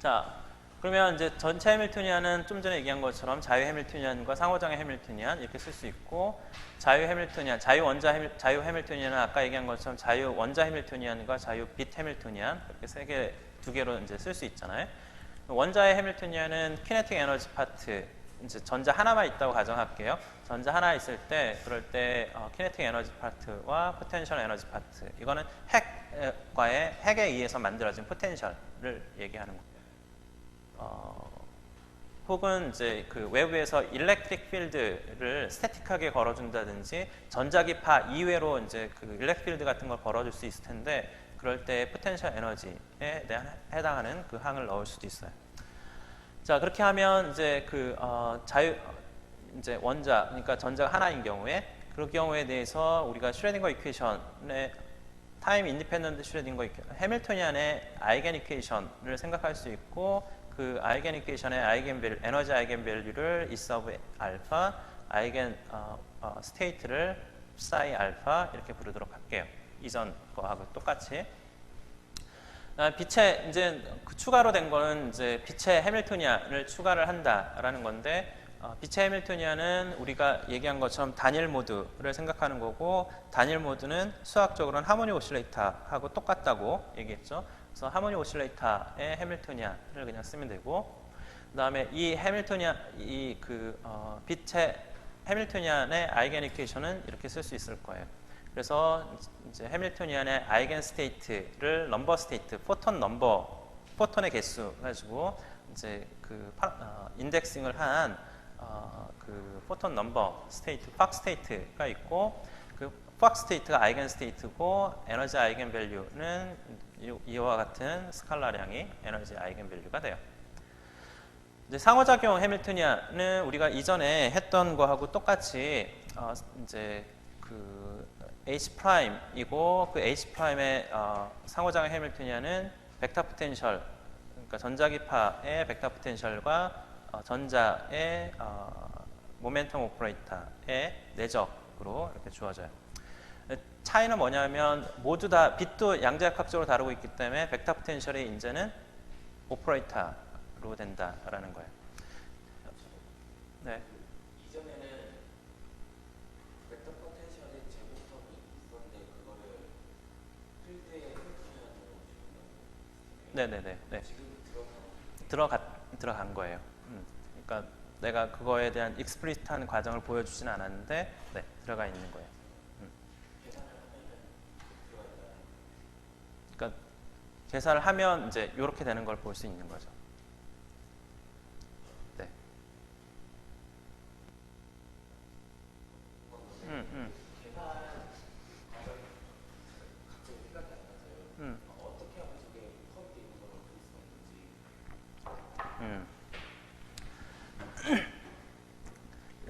자, 그러면 이제 전체 해밀토니안은 좀 전에 얘기한 것처럼 자유 해밀토니안과 상호작용 해밀토니안 이렇게 쓸 수 있고, 자유 해밀토니안, 자유 해밀토니안은 아까 얘기한 것처럼 자유 원자 해밀토니안과 자유 빛 해밀토니안 이렇게 두 개로 이제 쓸 수 있잖아요. 원자의 해밀토니안은 키네틱 에너지 파트, 이제 전자 하나만 있다고 가정할게요. 전자 하나 있을 때 그럴 때 키네틱 에너지 파트와 포텐셜 에너지 파트, 이거는 핵에 의해서 만들어진 포텐셜을 얘기하는 거예요. 혹은 이제 그 외부에서 일렉트릭 필드를 스태틱하게 걸어준다든지 전자기파 이외로 이제 그 일렉 필드 같은 걸 걸어줄 수 있을 텐데 그럴 때 포텐셜 에너지에 대한 해당하는 그 항을 넣을 수도 있어요. 자, 그렇게 하면 이제 그 이제 원자, 그러니까 전자가 하나인 경우에 그럴 경우에 대해서 우리가 슈레딩거 이퀘이션의 타임 인디펜던트 슈레딩거 해밀토니안의 아이겐 이퀘이션을 생각할 수 있고, 그 아이겐 이퀘이션의 에너지 아이겐 밸류를 E 서브 알파, 아이겐 스테이트를 psi 알파 이렇게 부르도록 할게요. 이전 거하고 똑같이. 빛의 이제 그 추가로 된 거는 이제 빛의 해밀토니안을 추가를 한다라는 건데, 빛의 해밀토니안은 우리가 얘기한 것처럼 단일 모드를 생각하는 거고, 단일 모드는 수학적으로는 하모닉 오실레이터하고 똑같다고 얘기했죠. 그래서 하모닉 오실레이터의 해밀토니안을 그냥 쓰면 되고, 그다음에 이 빛의 해밀토니안의 아이겐 이퀘이션은 이렇게 쓸 수 있을 거예요. 그래서 이제 해밀토니안의 아이겐 스테이트를 넘버 스테이트, 포톤의 개수 가지고 이제 그 인덱싱을 한 그 포톤 넘버 스테이트, 팍 스테이트가 있고, 그 팍 스테이트가 아이겐 스테이트고 에너지 아이겐 밸류는 이와 같은 스칼라량이 에너지 아이겐 밸류가 돼요. 이제 상호작용 해밀토니안은 우리가 이전에 했던 거하고 똑같이 이제 그 H 프라임이고, 그 H 프라임의 상호작용 해밀토니안은 벡터 포텐셜, 그러니까 전자기파의 벡터 포텐셜과 전자의 모멘텀 오퍼레이터의 내적으로 이렇게 주어져요. 차이는 뭐냐면 모두 다 빛도 양자역학적으로 다루고 있기 때문에 벡터 포텐셜의 인제는 오퍼레이터로 된다라는 거예요. 네. 이전에는 벡터 포텐셜의 제곱선이 있었는데 그거를 필드의 해밀토니안으로 주는 네네네. 네. 지금 들어간 거예요. 그러니까 내가 그거에 대한 익스플리시트한 과정을 보여주진 않았는데, 네, 들어가 있는 거예요. 계산을 하면은 들어가 있다. 그러니까 계산을 하면 이제 이렇게 되는 걸 볼 수 있는 거죠. 네.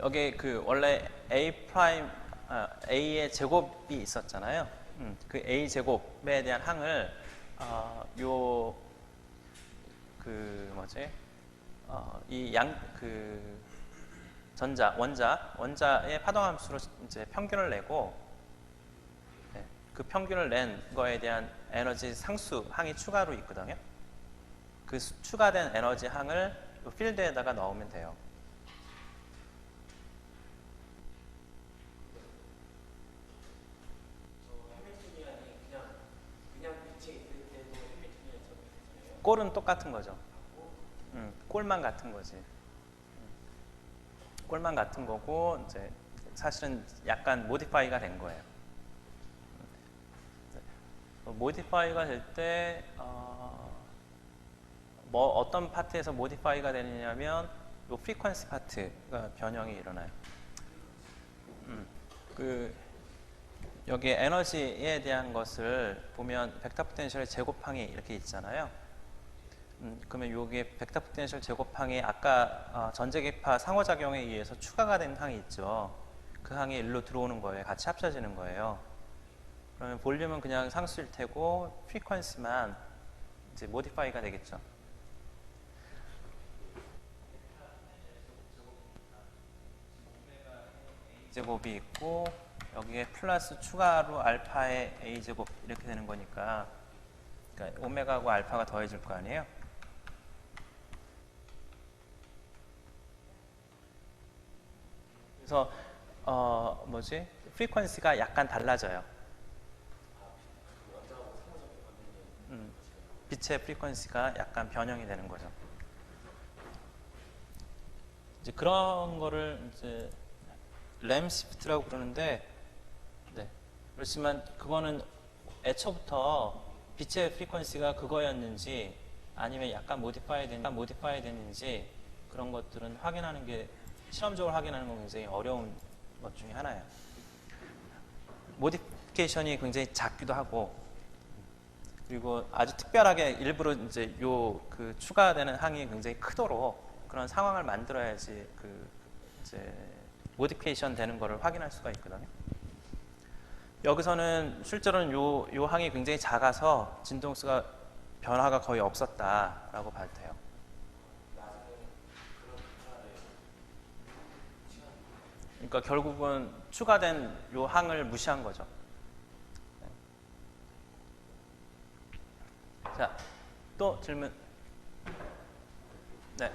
여기 그 원래 A 프라임 A의 제곱이 있었잖아요. 그 A 제곱에 대한 항을 요 그 뭐지? 이 양 그 원자의 파동함수로 이제 평균을 내고, 네, 그 평균을 낸 거에 대한 에너지 상수 항이 추가로 있거든요. 그 추가된 에너지 항을 필드에다가 넣으면 돼요. 해밀토니안이 그냥 빛에 있을 때도 해밀토니안 적용되잖아요. 꼴은 똑같은 거죠. 꼴만 같은 거지. 꼴만 같은 거고, 이제 사실은 약간 모디파이가 된 거예요. 모디파이가 될 때 뭐 어떤 파트에서 모디파이가 되느냐면 요 프리퀀시 파트가 변형이 일어나요. 그 여기 에너지에 대한 것을 보면 벡터 포텐셜의 제곱항이 이렇게 있잖아요. 그러면 요게 벡터 포텐셜 제곱항이 아까 전자기파 상호작용에 의해서 추가가 된 항이 있죠. 그 항이 일로 들어오는 거예요. 같이 합쳐지는 거예요. 그러면 볼륨은 그냥 상수일 테고 프리퀀시만 이제 모디파이가 되겠죠. 제곱이 있고 여기에 플러스 추가로 알파의 A 제곱 이렇게 되는 거니까, 그러니까 오메가하고 알파가 더해질 거 아니에요. 그래서 뭐지? 프리퀀시가 약간 달라져요. 빛의 프리퀀시가 약간 변형이 되는 거죠. 이제 그런 거를 이제 램 시프트라고 그러는데, 네. 그렇지만 그거는 애초부터 빛의 프리퀀시가 그거였는지 아니면 약간 모디파이 됐는지 그런 것들은 확인하는 게, 실험적으로 확인하는 건 굉장히 어려운 것 중에 하나예요. 모디피케이션이 굉장히 작기도 하고, 그리고 아주 특별하게 일부러 이제 요 그 추가되는 항이 굉장히 크도록 그런 상황을 만들어야지 그 이제 모디피케이션 되는 거를 확인할 수가 있거든요. 여기서는 실제로는 요 항이 굉장히 작아서 진동수가 변화가 거의 없었다라고 봐도 돼요. 그러니까 결국은 추가된 요 항을 무시한 거죠. 자, 또 질문. 네.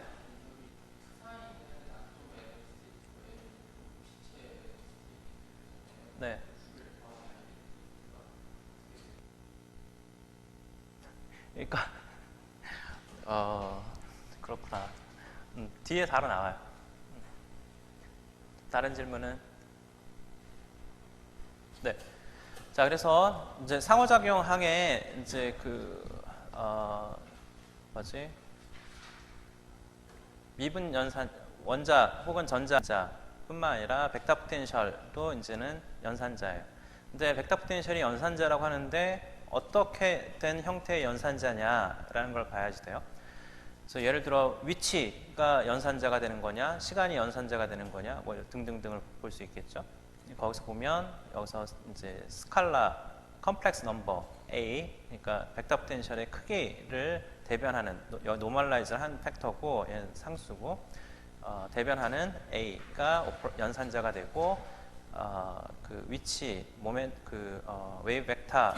네. 그러니까 그렇구나. 뒤에 바로 나와요. 다른 질문은? 네. 자, 그래서 이제 상호작용 항에 이제 뭐지? 미분 연산 원자 혹은 전자뿐만 아니라 벡터 포텐셜도 이제는 연산자예요. 근데 벡터 포텐셜이 연산자라고 하는데 어떻게 된 형태의 연산자냐라는 걸 봐야지 돼요. 그래서 예를 들어 위치가 연산자가 되는 거냐, 시간이 연산자가 되는 거냐, 뭐 등등등을 볼 수 있겠죠. 거기서 보면 여기서 이제 스칼라 컴플렉스 넘버 A, 그러니까 벡터 포텐셜의 크기를 대변하는 노멀라이즈한 팩터고 얘는 상수고, 대변하는 A가 연산자가 되고, 그 위치 웨이브 벡터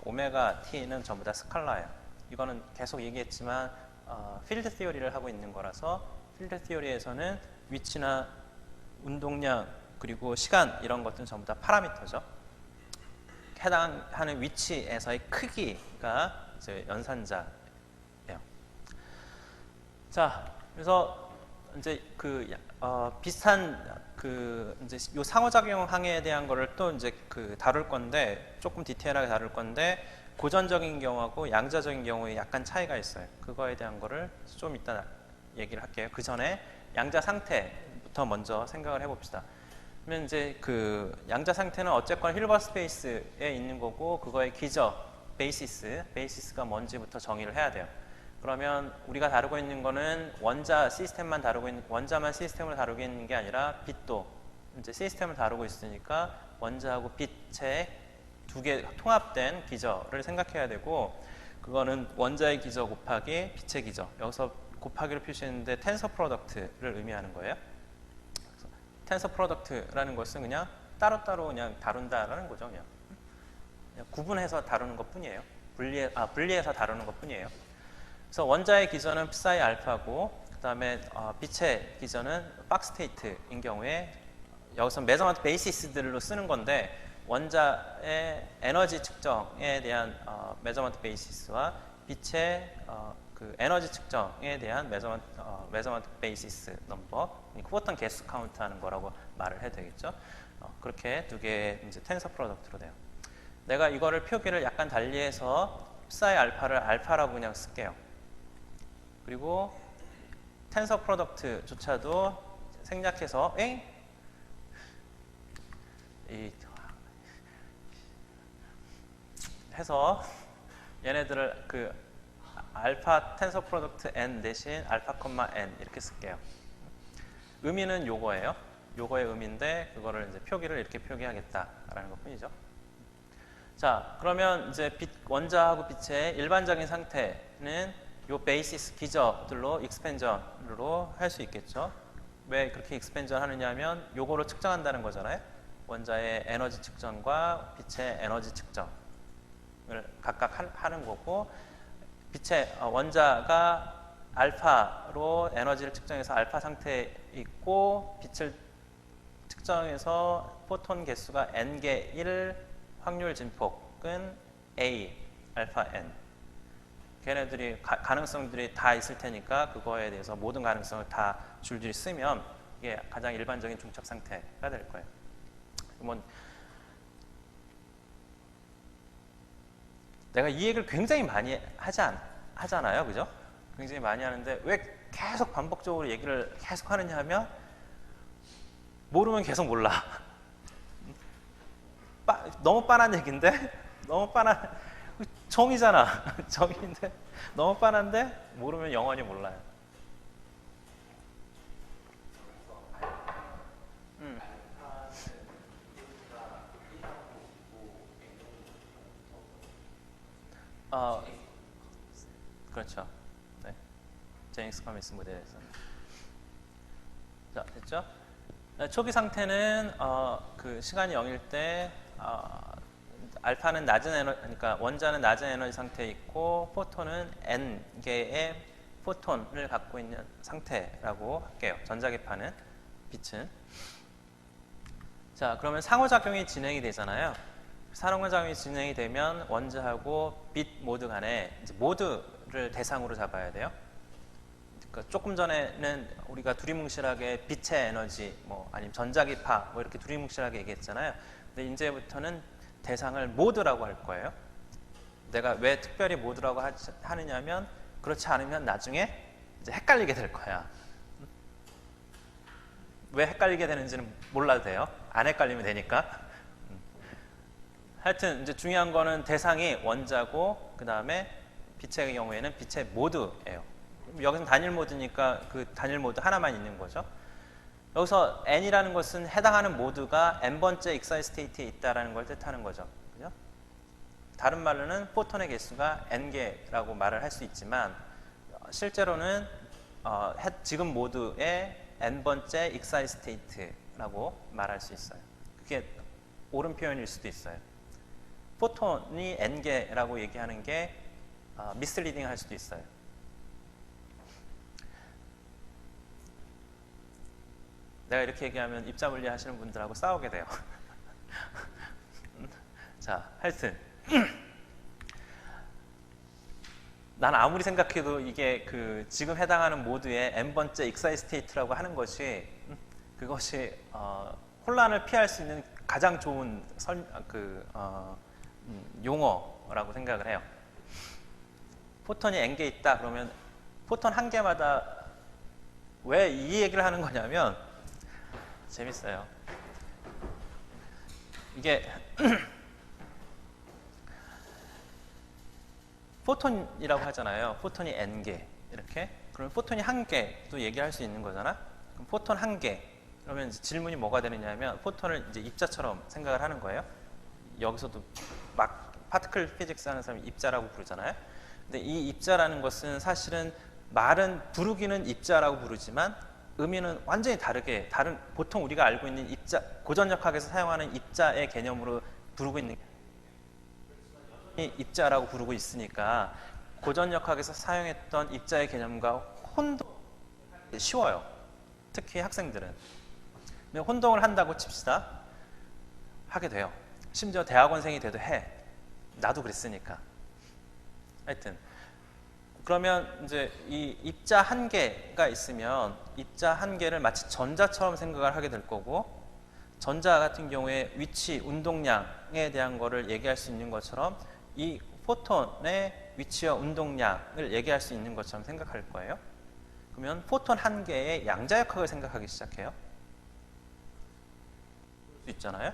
오메가 T는 전부 다 스칼라예요. 이거는 계속 얘기했지만 필드 티어리를 하고 있는 거라서, 필드 티어리에서는 위치나 운동량 그리고 시간 이런 것들은 전부 다 파라미터죠. 해당하는 위치에서의 크기가 이제 연산자예요. 자, 그래서 이제 비슷한 이제 요 상호작용 항에 대한 거를 또 이제 다룰 건데, 조금 디테일하게 다룰 건데, 고전적인 경우하고 양자적인 경우에 약간 차이가 있어요. 그거에 대한 거를 좀 이따 얘기를 할게요. 그 전에 양자 상태부터 먼저 생각을 해봅시다. 그러면 이제 양자 상태는 어쨌건 힐버트 스페이스에 있는 거고, 그거의 기저 베이시스가 뭔지부터 정의를 해야 돼요. 그러면 우리가 다루고 있는 거는 원자 시스템만 다루고 있는, 원자만 시스템을 다루고 있는 게 아니라 빛도 이제 시스템을 다루고 있으니까 원자하고 빛의 두 개 통합된 기저를 생각해야 되고, 그거는 원자의 기저 곱하기 빛의 기저, 여기서 곱하기로 표시했는데 텐서 프로덕트를 의미하는 거예요. 텐서 프로덕트라는 것은 그냥 따로따로 그냥 다룬다라는 거죠. 그냥 구분해서 다루는 것 뿐이에요. 분리해서 다루는 것 뿐이에요. 그래서 원자의 기저는 psi 알파고, 그 다음에 빛의 기저는 박스테이트인 경우에 여기서 메저먼트 베이시스들로 쓰는 건데, 원자의 에너지 측정에 대한 메저먼트 베이시스와 빛의 그 에너지 측정에 대한 메저먼트 베이시스 넘버, 포톤 개수 카운트 하는 거라고 말을 해도 되겠죠. 그렇게 두 개의 이제 텐서 프로덕트로 돼요. 내가 이거를 표기를 약간 달리해서 psi 알파를 알파라고 그냥 쓸게요. 그리고 텐서 프로덕트조차도 생략해서 해서 얘네들을 그 알파 텐서 프로덕트 n 대신 알파 콤마 n 이렇게 쓸게요. 의미는 요거예요. 요거의 의미인데 그거를 이제 표기를 이렇게 표기하겠다라는 것 뿐이죠. 자, 그러면 이제 원자하고 빛의 일반적인 상태는 요 베이시스 기저들로 익스펜전으로 할 수 있겠죠. 왜 그렇게 익스펜전 하느냐 하면 요거로 측정한다는 거잖아요. 원자의 에너지 측정과 빛의 에너지 측정을 각각 하는 거고, 빛의 원자가 알파로 에너지를 측정해서 알파 상태에 있고, 빛을 측정해서 포톤 개수가 n개일, 확률 진폭은 a 알파 n. 걔네들이 가능성들이 다 있을 테니까 그거에 대해서 모든 가능성을 다 줄줄이 쓰면 이게 가장 일반적인 중첩 상태가 될 거예요. 뭐 내가 이 얘기를 굉장히 많이 하잖아요, 그죠? 굉장히 많이 하는데 왜 계속 반복적으로 얘기를 계속 하느냐 하면 모르면 계속 몰라. 너무 뻔한 얘기인데, 너무 뻔한 정이잖아. 정인데 너무 뻔한데 모르면 영원히 몰라요. 그렇죠. 네. 제임스 커미스 모델에서는. 자, 됐죠? 초기 상태는 그 시간이 0일 때 알파는 낮은 에너지, 그러니까 원자는 낮은 에너지 상태에 있고 포톤은 n 개의 포톤을 갖고 있는 상태라고 할게요. 전자기파는 빛은. 자, 그러면 상호작용이 진행이 되잖아요. 상호작용이 진행이 되면 원자하고 빛 모두 간에 이제 모두를 대상으로 잡아야 돼요. 그러니까 조금 전에는 우리가 두리뭉실하게 빛의 에너지, 뭐 아니면 전자기파, 뭐 이렇게 두리뭉실하게 얘기했잖아요. 근데 이제부터는 대상을 모두라고 할 거예요. 내가 왜 특별히 모두라고 하느냐면, 그렇지 않으면 나중에 이제 헷갈리게 될 거야. 왜 헷갈리게 되는지는 몰라도 돼요. 안 헷갈리면 되니까. 하여튼 이제 중요한 거는 대상이 원자고, 그 다음에 빛의 경우에는 빛의 모두예요. 여기서 단일 모드니까 그 단일 모드 하나만 있는 거죠. 여기서 n이라는 것은 해당하는 모드가 n번째 익사이 스테이트에 있다는 걸 뜻하는 거죠. 그죠? 다른 말로는 포톤의 개수가 n개라고 말을 할 수 있지만, 실제로는 지금 모드의 n번째 익사이 스테이트라고 말할 수 있어요. 그게 옳은 표현일 수도 있어요. 포톤이 n개라고 얘기하는 게 미스리딩 할 수도 있어요. 내가 이렇게 얘기하면 입자 물리 하시는 분들하고 싸우게 돼요. 자, 하여튼 난 아무리 생각해도 이게 그 지금 해당하는 모드의 n번째 익사이 스테이트라고 하는 것이 그것이 혼란을 피할 수 있는 가장 좋은 용어라고 생각을 해요. 포톤이 n개 있다 그러면 포톤 한 개마다 왜 이 얘기를 하는 거냐면, 재밌어요. 이게 포톤이라고 하잖아요. 포톤이 n개 이렇게. 그러면 포톤이 한 개도 얘기할 수 있는 거잖아. 그럼 포톤 한 개. 그러면 이제 질문이 뭐가 되느냐면 포톤을 이제 입자처럼 생각을 하는 거예요. 여기서도 막 파티클 피직스 하는 사람이 입자라고 부르잖아요. 근데 이 입자라는 것은 사실은 말은 부르기는 입자라고 부르지만 의미는 완전히 다르게 다른 보통 우리가 알고 있는 입자 고전역학에서 사용하는 입자의 개념으로 부르고 있는 입자라고 부르고 있으니까 고전역학에서 사용했던 입자의 개념과 혼동 쉬워요. 특히 학생들은. 근데 혼동을 한다고 칩시다. 하게 돼요. 심지어 대학원생이 돼도 해. 나도 그랬으니까. 하여튼 그러면 이제 이 입자 한 개가 있으면 입자 한 개를 마치 전자처럼 생각을 하게 될 거고 전자 같은 경우에 위치, 운동량에 대한 거를 얘기할 수 있는 것처럼 이 포톤의 위치와 운동량을 얘기할 수 있는 것처럼 생각할 거예요. 그러면 포톤 한 개의 양자역학을 생각하기 시작해요. 볼 수 있잖아요.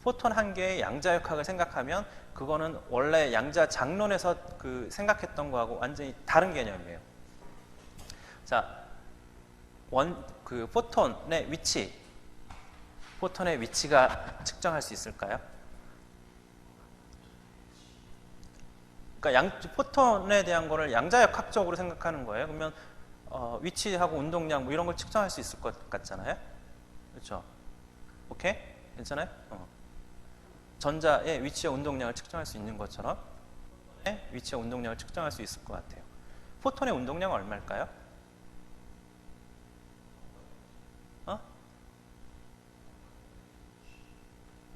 포톤 한 개의 양자역학을 생각하면 그거는 원래 양자 장론에서 그 생각했던 거하고 완전히 다른 개념이에요. 자, 그 포톤의 위치가 측정할 수 있을까요? 그러니까 포톤에 대한 거를 양자역학적으로 생각하는 거예요. 그러면 위치하고 운동량 뭐 이런 걸 측정할 수 있을 것 같잖아요. 그렇죠? 오케이? 괜찮아요? 전자의 위치와 운동량을 측정할 수 있는 것처럼 위치와 운동량을 측정할 수 있을 것 같아요. 포톤의 운동량은 얼마일까요?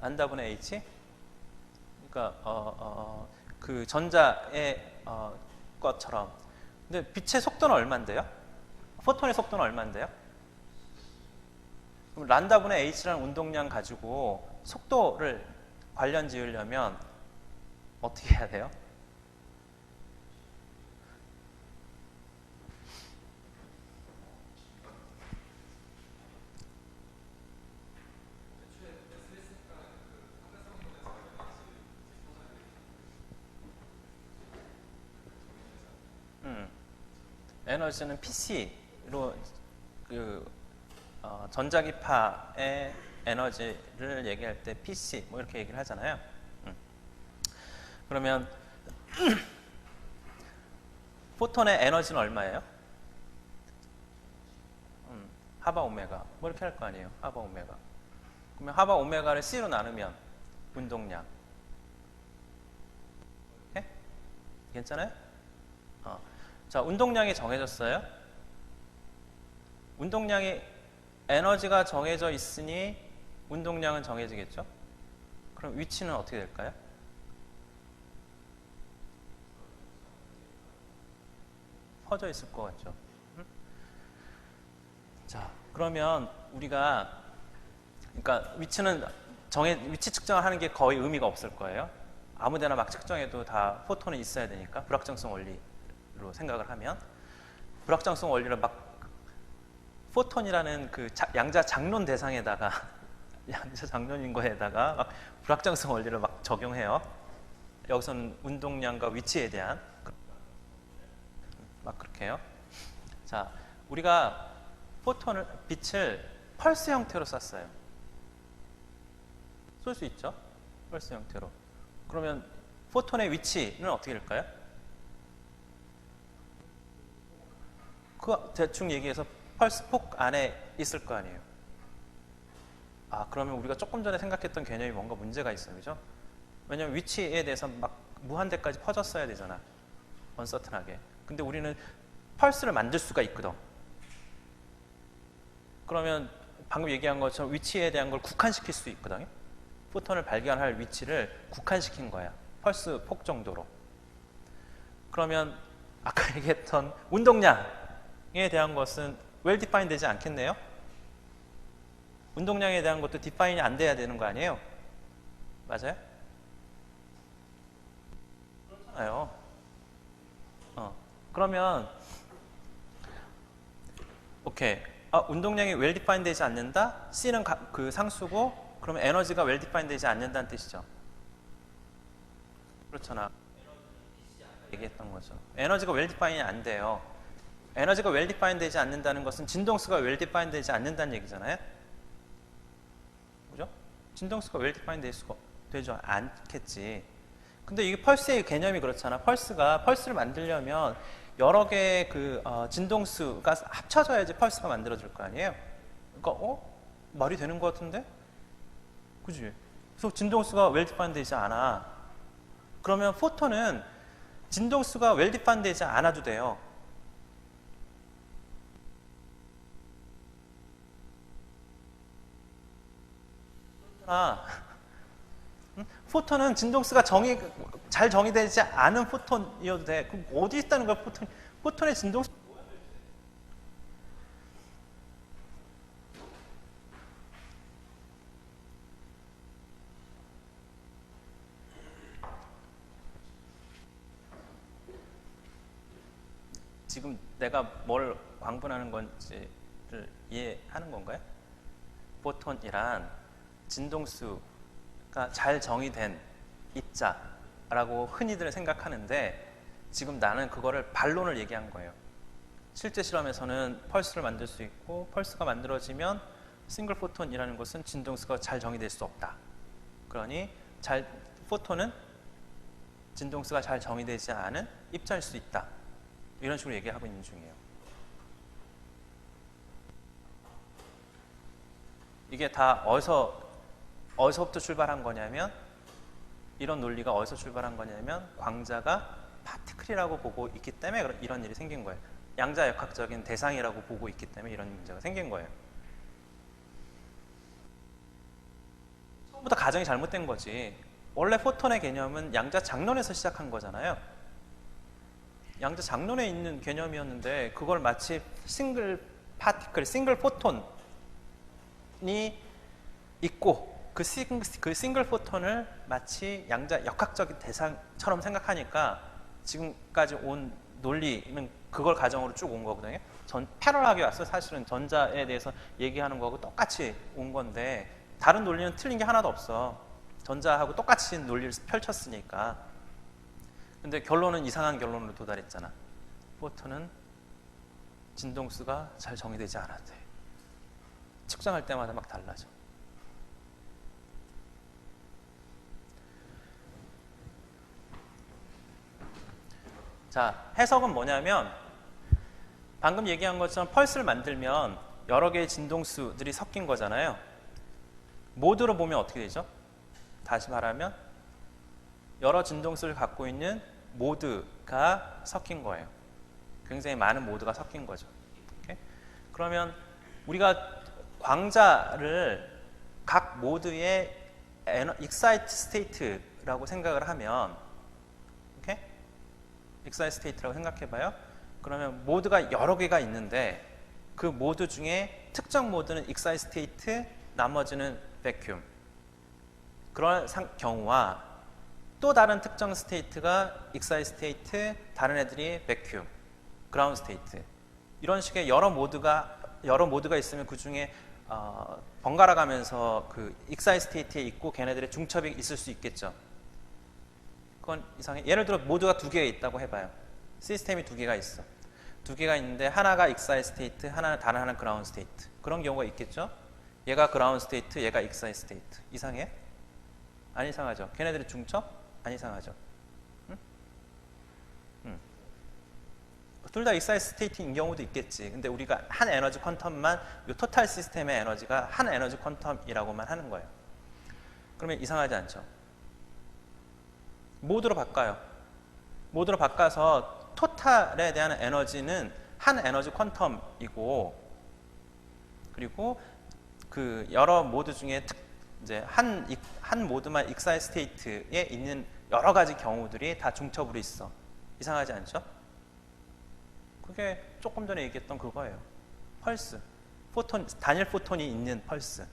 안다분의 h? 그러니까 그 전자의 것처럼. 근데 빛의 속도는 얼마인데요? 포톤의 속도는 얼마인데요? 그럼 란다분의 h라는 운동량 가지고 속도를 관련 지으려면 어떻게 해야 돼요? 에너지는 PC로 전자기파의 에너지를 얘기할 때 PC 뭐 이렇게 얘기를 하잖아요. 그러면 포톤의 에너지는 얼마예요? 하바 오메가 뭐 이렇게 할 거 아니에요. 하바 오메가. 그러면 하바 오메가를 C로 나누면 운동량. 네? 괜찮아요? 자, 운동량이 정해졌어요. 운동량이 에너지가 정해져 있으니 운동량은 정해지겠죠? 그럼 위치는 어떻게 될까요? 퍼져 있을 것 같죠? 자, 그러면 우리가 그러니까 위치 측정을 하는 게 거의 의미가 없을 거예요. 아무데나 막 측정해도 다 포톤이 있어야 되니까 불확정성 원리로 생각을 하면 불확정성 원리를 막 포톤이라는 그 양자 장론 대상에다가 양자 장론인 거에다가 막 불확정성 원리를 막 적용해요. 여기서는 운동량과 위치에 대한 막 그렇게 해요. 자, 우리가 빛을 펄스 형태로 쐈어요. 쏠 수 있죠? 펄스 형태로. 그러면 포톤의 위치는 어떻게 될까요? 그 대충 얘기해서 펄스 폭 안에 있을 거 아니에요. 그러면 우리가 조금 전에 생각했던 개념이 뭔가 문제가 있어요. 그죠? 왜냐면 위치에 대해서 막 무한대까지 퍼졌어야 되잖아. 언서튼하게. 근데 우리는 펄스를 만들 수가 있거든. 그러면 방금 얘기한 것처럼 위치에 대한 걸 국한시킬 수 있거든요. 포톤을 발견할 위치를 국한시킨 거야. 펄스 폭 정도로. 그러면 아까 얘기했던 운동량에 대한 것은 well defined 되지 않겠네요? 운동량에 대한 것도 디파인이 안 돼야 되는 거 아니에요? 맞아요? 그렇잖아요. 그러면 오케이. 운동량이 well defined 되지 않는다? C는 그 상수고 그러면 에너지가 well defined 되지 않는다는 뜻이죠. 그렇잖아. 얘기했던 거죠. 에너지가 웰 디파인이 안 돼요. 에너지가 웰 디파인 되지 않는다는 것은 진동수가 웰 디파인 되지 않는다는 얘기잖아요. 그죠? 진동수가 웰 디파인 되지 않겠지. 근데 이게 펄스의 개념이 그렇잖아. 펄스를 만들려면 여러 개의 진동수가 합쳐져야지 펄스가 만들어질 거 아니에요. 그러니까 말이 되는 것 같은데? 그지? 그래서 진동수가 웰 디파인 되지 않아. 그러면 포톤은 진동수가 웰 디파인 되지 않아도 돼요. 포톤은 진동수가 잘 정의되지 않은 포톤이어도 돼. 그럼 어디 있다는 거야, 포톤의 진동수? 지금 내가 뭘 광분하는 건지를 이해하는 건가요? 포톤이란 진동수가 잘 정의된 입자라고 흔히들 생각하는데 지금 나는 그거를 반론을 얘기한 거예요. 실제 실험에서는 펄스를 만들 수 있고 펄스가 만들어지면 싱글 포톤이라는 것은 진동수가 잘 정의될 수 없다. 그러니 포톤은 진동수가 잘 정의되지 않은 입자일 수 있다. 이런 식으로 얘기하고 있는 중이에요. 이게 다 어디서부터 출발한 거냐면 이런 논리가 어디서 출발한 거냐면 광자가 파티클이라고 보고 있기 때문에 이런 일이 생긴 거예요. 양자역학적인 대상이라고 보고 있기 때문에 이런 문제가 생긴 거예요. 처음부터 가정이 잘못된 거지. 원래 포톤의 개념은 양자장론에서 시작한 거잖아요. 양자장론에 있는 개념이었는데 그걸 마치 싱글 포톤이 있고 그 싱글 포톤을 마치 양자역학적인 대상처럼 생각하니까 지금까지 온 논리는 그걸 가정으로 쭉 온 거거든요. 패러하게 왔어. 사실은 전자에 대해서 얘기하는 거하고 똑같이 온 건데 다른 논리는 틀린 게 하나도 없어. 전자하고 똑같이 논리를 펼쳤으니까. 근데 결론은 이상한 결론으로 도달했잖아. 포톤은 진동수가 잘 정의되지 않아도 돼. 측정할 때마다 막 달라져. 자, 해석은 뭐냐면 방금 얘기한 것처럼 펄스를 만들면 여러 개의 진동수들이 섞인 거잖아요. 모드로 보면 어떻게 되죠? 다시 말하면 여러 진동수를 갖고 있는 모드가 섞인 거예요. 굉장히 많은 모드가 섞인 거죠. 오케이? 그러면 우리가 광자를 각 모드의 excite state라고 생각을 하면 오케이? excite state라고 생각해봐요. 그러면 모드가 여러 개가 있는데 그 모드 중에 특정 모드는 excite state, 나머지는 vacuum. 그런 경우와 또 다른 특정 스테이트가 excite state, 다른 애들이 vacuum, ground state. 이런 식의 여러 모드가 있으면 그 중에 번갈아 가면서 그 excite state에 있고 걔네들의 중첩이 있을 수 있겠죠. 그건 이상해. 예를 들어 모드가 두 개가 있다고 해봐요. 시스템이 두 개가 있어. 두 개가 있는데 하나가 excite state, 다른 하나는 ground state. 그런 경우가 있겠죠. 얘가 ground state, 얘가 excite state. 이상해? 안 이상하죠. 걔네들의 중첩? 안 이상하죠. 둘 다 excite state인 경우도 있겠지. 근데 우리가 한 에너지 퀀텀만 이 토탈 시스템의 에너지가 한 에너지 퀀텀이라고만 하는 거예요. 그러면 이상하지 않죠. 모드로 바꿔요. 모드로 바꿔서 토탈에 대한 에너지는 한 에너지 퀀텀이고 그리고 그 여러 모드 중에 이제 한 모드만 excite state에 있는 여러 가지 경우들이 다 중첩으로 있어. 이상하지 않죠? 그게 조금 전에 얘기했던 그거예요. 펄스. 단일 포톤이 있는 펄스.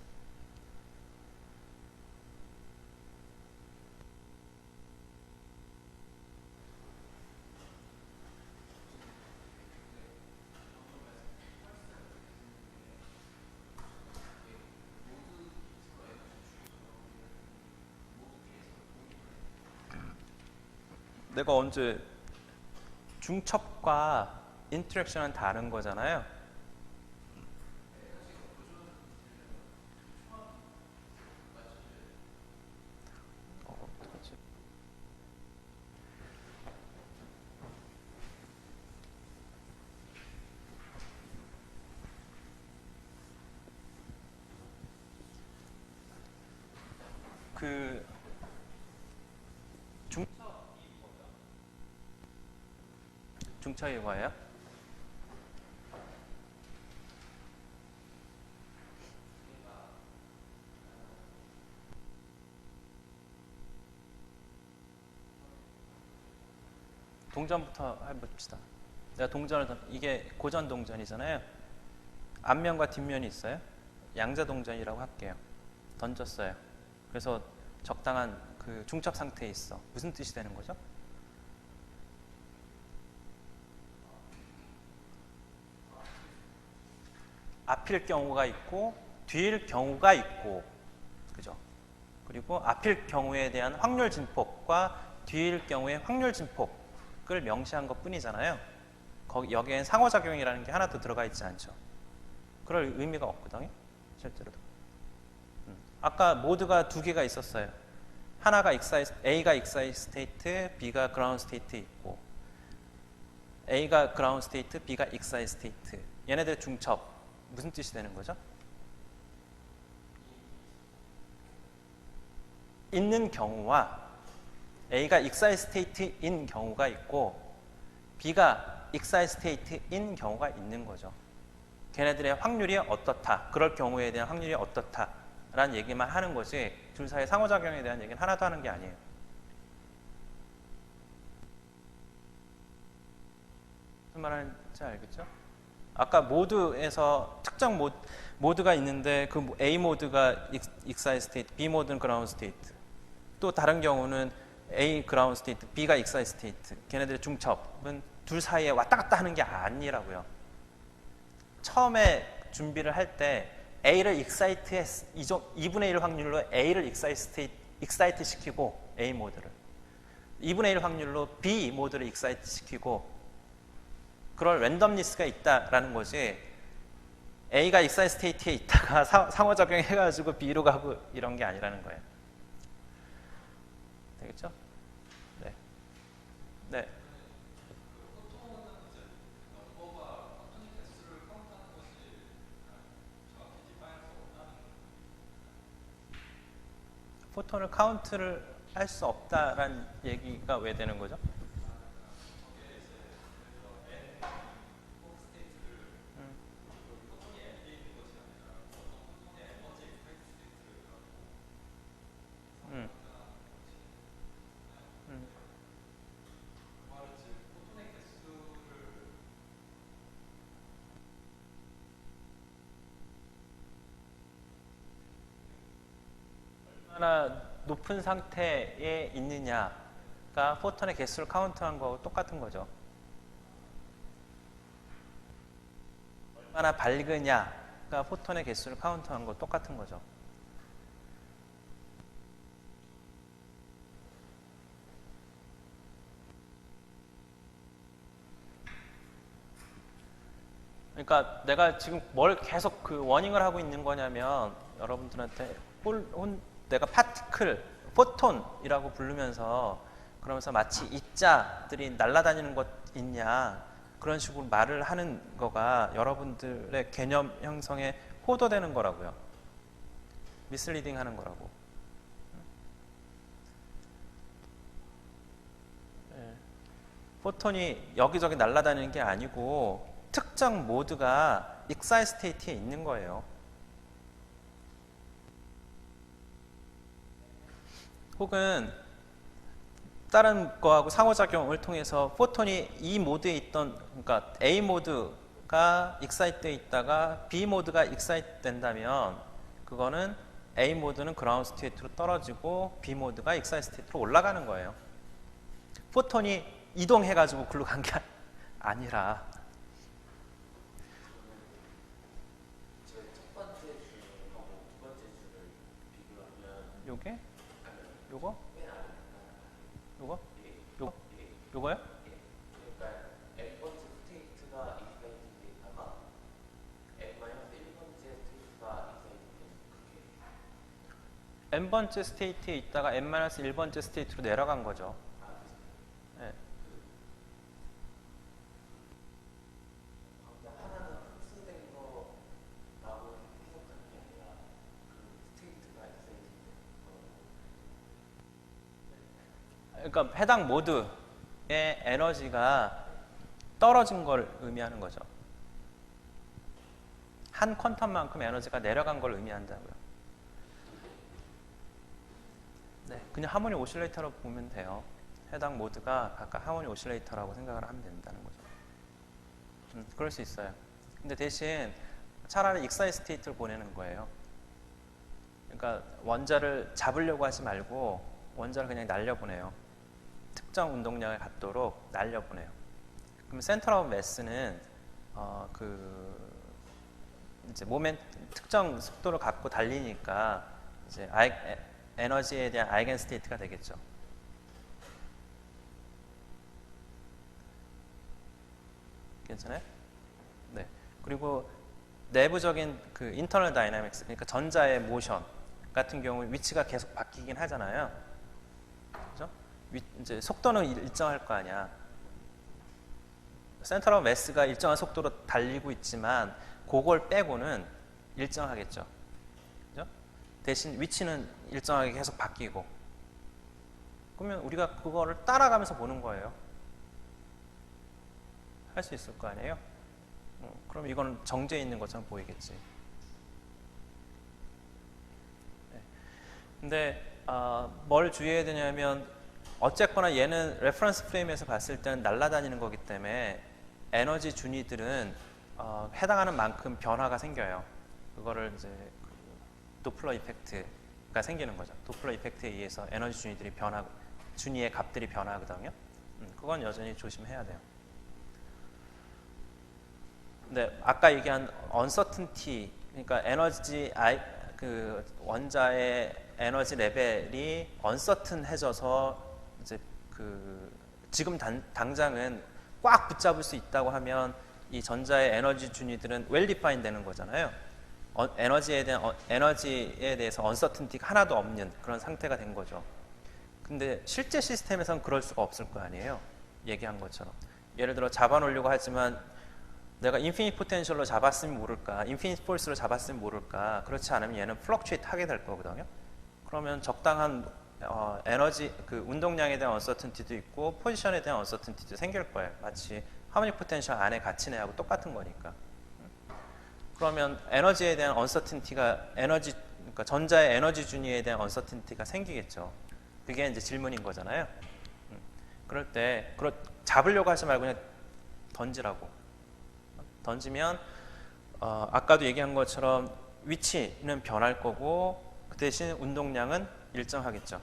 내가 언제 중첩과 인터랙션은 다른 거잖아요. 어떡하지? 그 중첩이 뭐예요? 동전부터 해봅시다. 내가 이게 고전 동전이잖아요. 앞면과 뒷면이 있어요. 양자 동전이라고 할게요. 던졌어요. 그래서 적당한 그 중첩 상태에 있어. 무슨 뜻이 되는 거죠? 앞일 경우가 있고 뒤일 경우가 있고, 그죠? 그리고 앞일 경우에 대한 확률 진폭과 뒤일 경우의 확률 진폭을 명시한 것 뿐이잖아요. 여기엔 상호작용이라는 게 하나도 들어가 있지 않죠. 그럴 의미가 없거든요, 실제로도. 아까 모드가 두 개가 있었어요. 하나가 A가 익사이 스테이트, B가 그라운드 스테이트 있고, A가 그라운드 스테이트, B가 익사이 스테이트. 얘네들 중첩. 무슨 뜻이 되는 거죠? 있는 경우와 A가 익사이 스테이트인 경우가 있고 B가 익사이 스테이트인 경우가 있는 거죠. 걔네들의 확률이 어떻다, 그럴 경우에 대한 확률이 어떻다 라는 얘기만 하는 거지 둘 사이의 상호작용에 대한 얘기는 하나도 하는 게 아니에요. 무슨 말하는지 알겠죠? 아까 모드에서 특정 모드가 있는데 그 A 모드가 익사이 스테이트, B 모드는 그라운드 스테이트, 또 다른 경우는 A 그라운드 스테이트, B가 익사이 스테이트. 걔네들의 중첩은 둘 사이에 왔다 갔다 하는 게 아니라고요. 처음에 준비를 할 때 A를 익사이트 2분의 1 확률로 A를 익사이트 시키고 A 모드를 2분의 1 확률로 B 모드를 익사이트 시키고 그럴 랜덤리스가 있다라는 거지. A가 익사이트 스테이트에 있다가 상호작용 해가지고 B로 가고 이런 게 아니라는 거예요. 되겠죠? 네. 네. 포톤을 카운트를 할 수 없다라는 얘기가 왜 되는 거죠? 음. 음. 얼마나 높은 상태에 있느냐가 포톤의 개수를 카운트한 거하고 똑같은 거죠. 얼마나 밝으냐가 포톤의 개수를 카운트한 거 똑같은 거죠. 그러니까 내가 지금 뭘 계속 그 워닝을 하고 있는 거냐면 여러분들한테 내가 파티클, 포톤이라고 부르면서 그러면서 마치 이자들이 날아다니는 것 있냐 그런 식으로 말을 하는 거가 여러분들의 개념 형성에 호도되는 거라고요. 미스리딩 하는 거라고. 포톤이 여기저기 날아다니는 게 아니고 특정 모드가 익사이 스테이트에 있는 거예요. 혹은 다른 거하고 상호작용을 통해서 포톤이 이 모드에 있던, 그러니까 A 모드가 익사이트에 있다가 B 모드가 익사이트 된다면 그거는 A 모드는 그라운드 스테이트로 떨어지고 B 모드가 익사이트 스테이트로 올라가는 거예요. 포톤이 이동해가지고 글로 간 게 아니라. 첫 번째 줄하고 두 번째 줄을 비교하면 요게? 요거? 맨 아래 요거? 예, 요, 예, 요거요? 예. 그러니까 n번째 스테이트에 있다가 n-1번째 스테이트로 내려간 거죠. 네. 하나는 흡수된 거라고 해석하는 게 아니라 그 스테이트가 엑센트인데 그러니까 해당 모드의 에너지가 떨어진 걸 의미하는 거죠. 한 퀀텀만큼 에너지가 내려간 걸 의미한다고요. 네, 그냥 하모닉 오실레이터로 보면 돼요. 해당 모드가 각각 하모닉 오실레이터라고 생각을 하면 된다는 거죠. 그럴 수 있어요. 근데 대신 차라리 익사이 스테이트를 보내는 거예요. 그러니까 원자를 잡으려고 하지 말고 원자를 그냥 날려보내요. 특정 운동량을 갖도록 날려보내요. 그럼 센터 오브 매스는 이제 몸의 특정 속도를 갖고 달리니까 이제 에너지에 대한 아이겐 스테이트가 되겠죠. 괜찮아요? 네. 그리고 내부적인 그 인터널 다이나믹스, 그러니까 전자의 모션 같은 경우 위치가 계속 바뀌긴 하잖아요. 그죠? 이제 속도는 일정할 거 아니야. 센터 오브 매스가 일정한 속도로 달리고 있지만 그걸 빼고는 일정하겠죠. 그죠? 대신 위치는 일정하게 계속 바뀌고. 그러면 우리가 그거를 따라가면서 보는 거예요. 할 수 있을 거 아니에요? 그럼 이건 정제해 있는 것처럼 보이겠지. 네. 근데 뭘 주의해야 되냐면 어쨌거나 얘는 레퍼런스 프레임에서 봤을 때는 날아다니는 거기 때문에 에너지 준위들은 해당하는 만큼 변화가 생겨요. 그거를 이제 도플러 이펙트가 생기는 거죠. 도플러 이펙트에 의해서 에너지 준위의 값들이 변하거든요. 그건 여전히 조심해야 돼요. 근데 아까 얘기한 uncertainty, 그러니까 그 원자의 에너지 레벨이 uncertain해져서 이제 지금 당장은 꽉 붙잡을 수 있다고 하면 이 전자의 에너지 준위들은 well defined 되는 거잖아요. 에너지에 대해서 uncertainty가 하나도 없는 그런 상태가 된 거죠. 근데 실제 시스템에서는 그럴 수가 없을 거 아니에요. 얘기한 것처럼. 예를 들어 잡아놓으려고 하지만 내가 인피니트 포텐셜로 잡았으면 모를까, 인피니트 폴스로 잡았으면 모를까, 그렇지 않으면 얘는 플럭추에이트 하게 될 거거든요. 그러면 적당한 에너지, 그 운동량에 대한 언서튼티도 있고 포지션에 대한 언서튼티도 생길 거예요. 마치 하모닉 포텐셜 안에 갇힌 애하고 똑같은 거니까. 그러면 에너지에 대한 언서튼티가 그러니까 전자의 에너지 준위에 대한 언서튼티가 생기겠죠. 그게 이제 질문인 거잖아요. 그럴 때 잡으려고 하지 말고 그냥 던지라고. 던지면 아까도 얘기한 것처럼 위치는 변할 거고 그 대신 운동량은 일정하겠죠.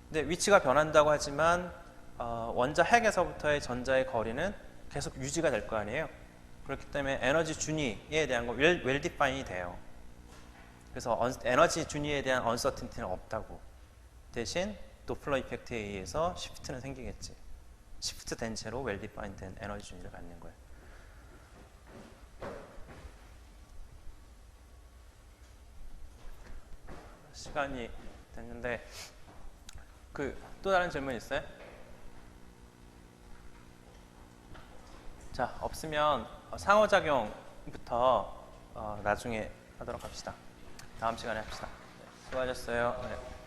근데 위치가 변한다고 하지만 원자 핵에서부터의 전자의 거리는 계속 유지가 될 거 아니에요. 그렇기 때문에 에너지 준위에 대한 거 well defined이 돼요. 그래서 에너지 준위에 대한 uncertainty는 없다고. 대신 도플러 이펙트에 의해서 시프트는 생기겠지. 시프트 된 채로 well defined 된 에너지 준위를 갖는 거예요. 시간이 됐는데 또 다른 질문 있어요? 자, 없으면 상호작용부터 나중에 하도록 합시다. 다음 시간에 합시다. 네, 수고하셨어요. 네.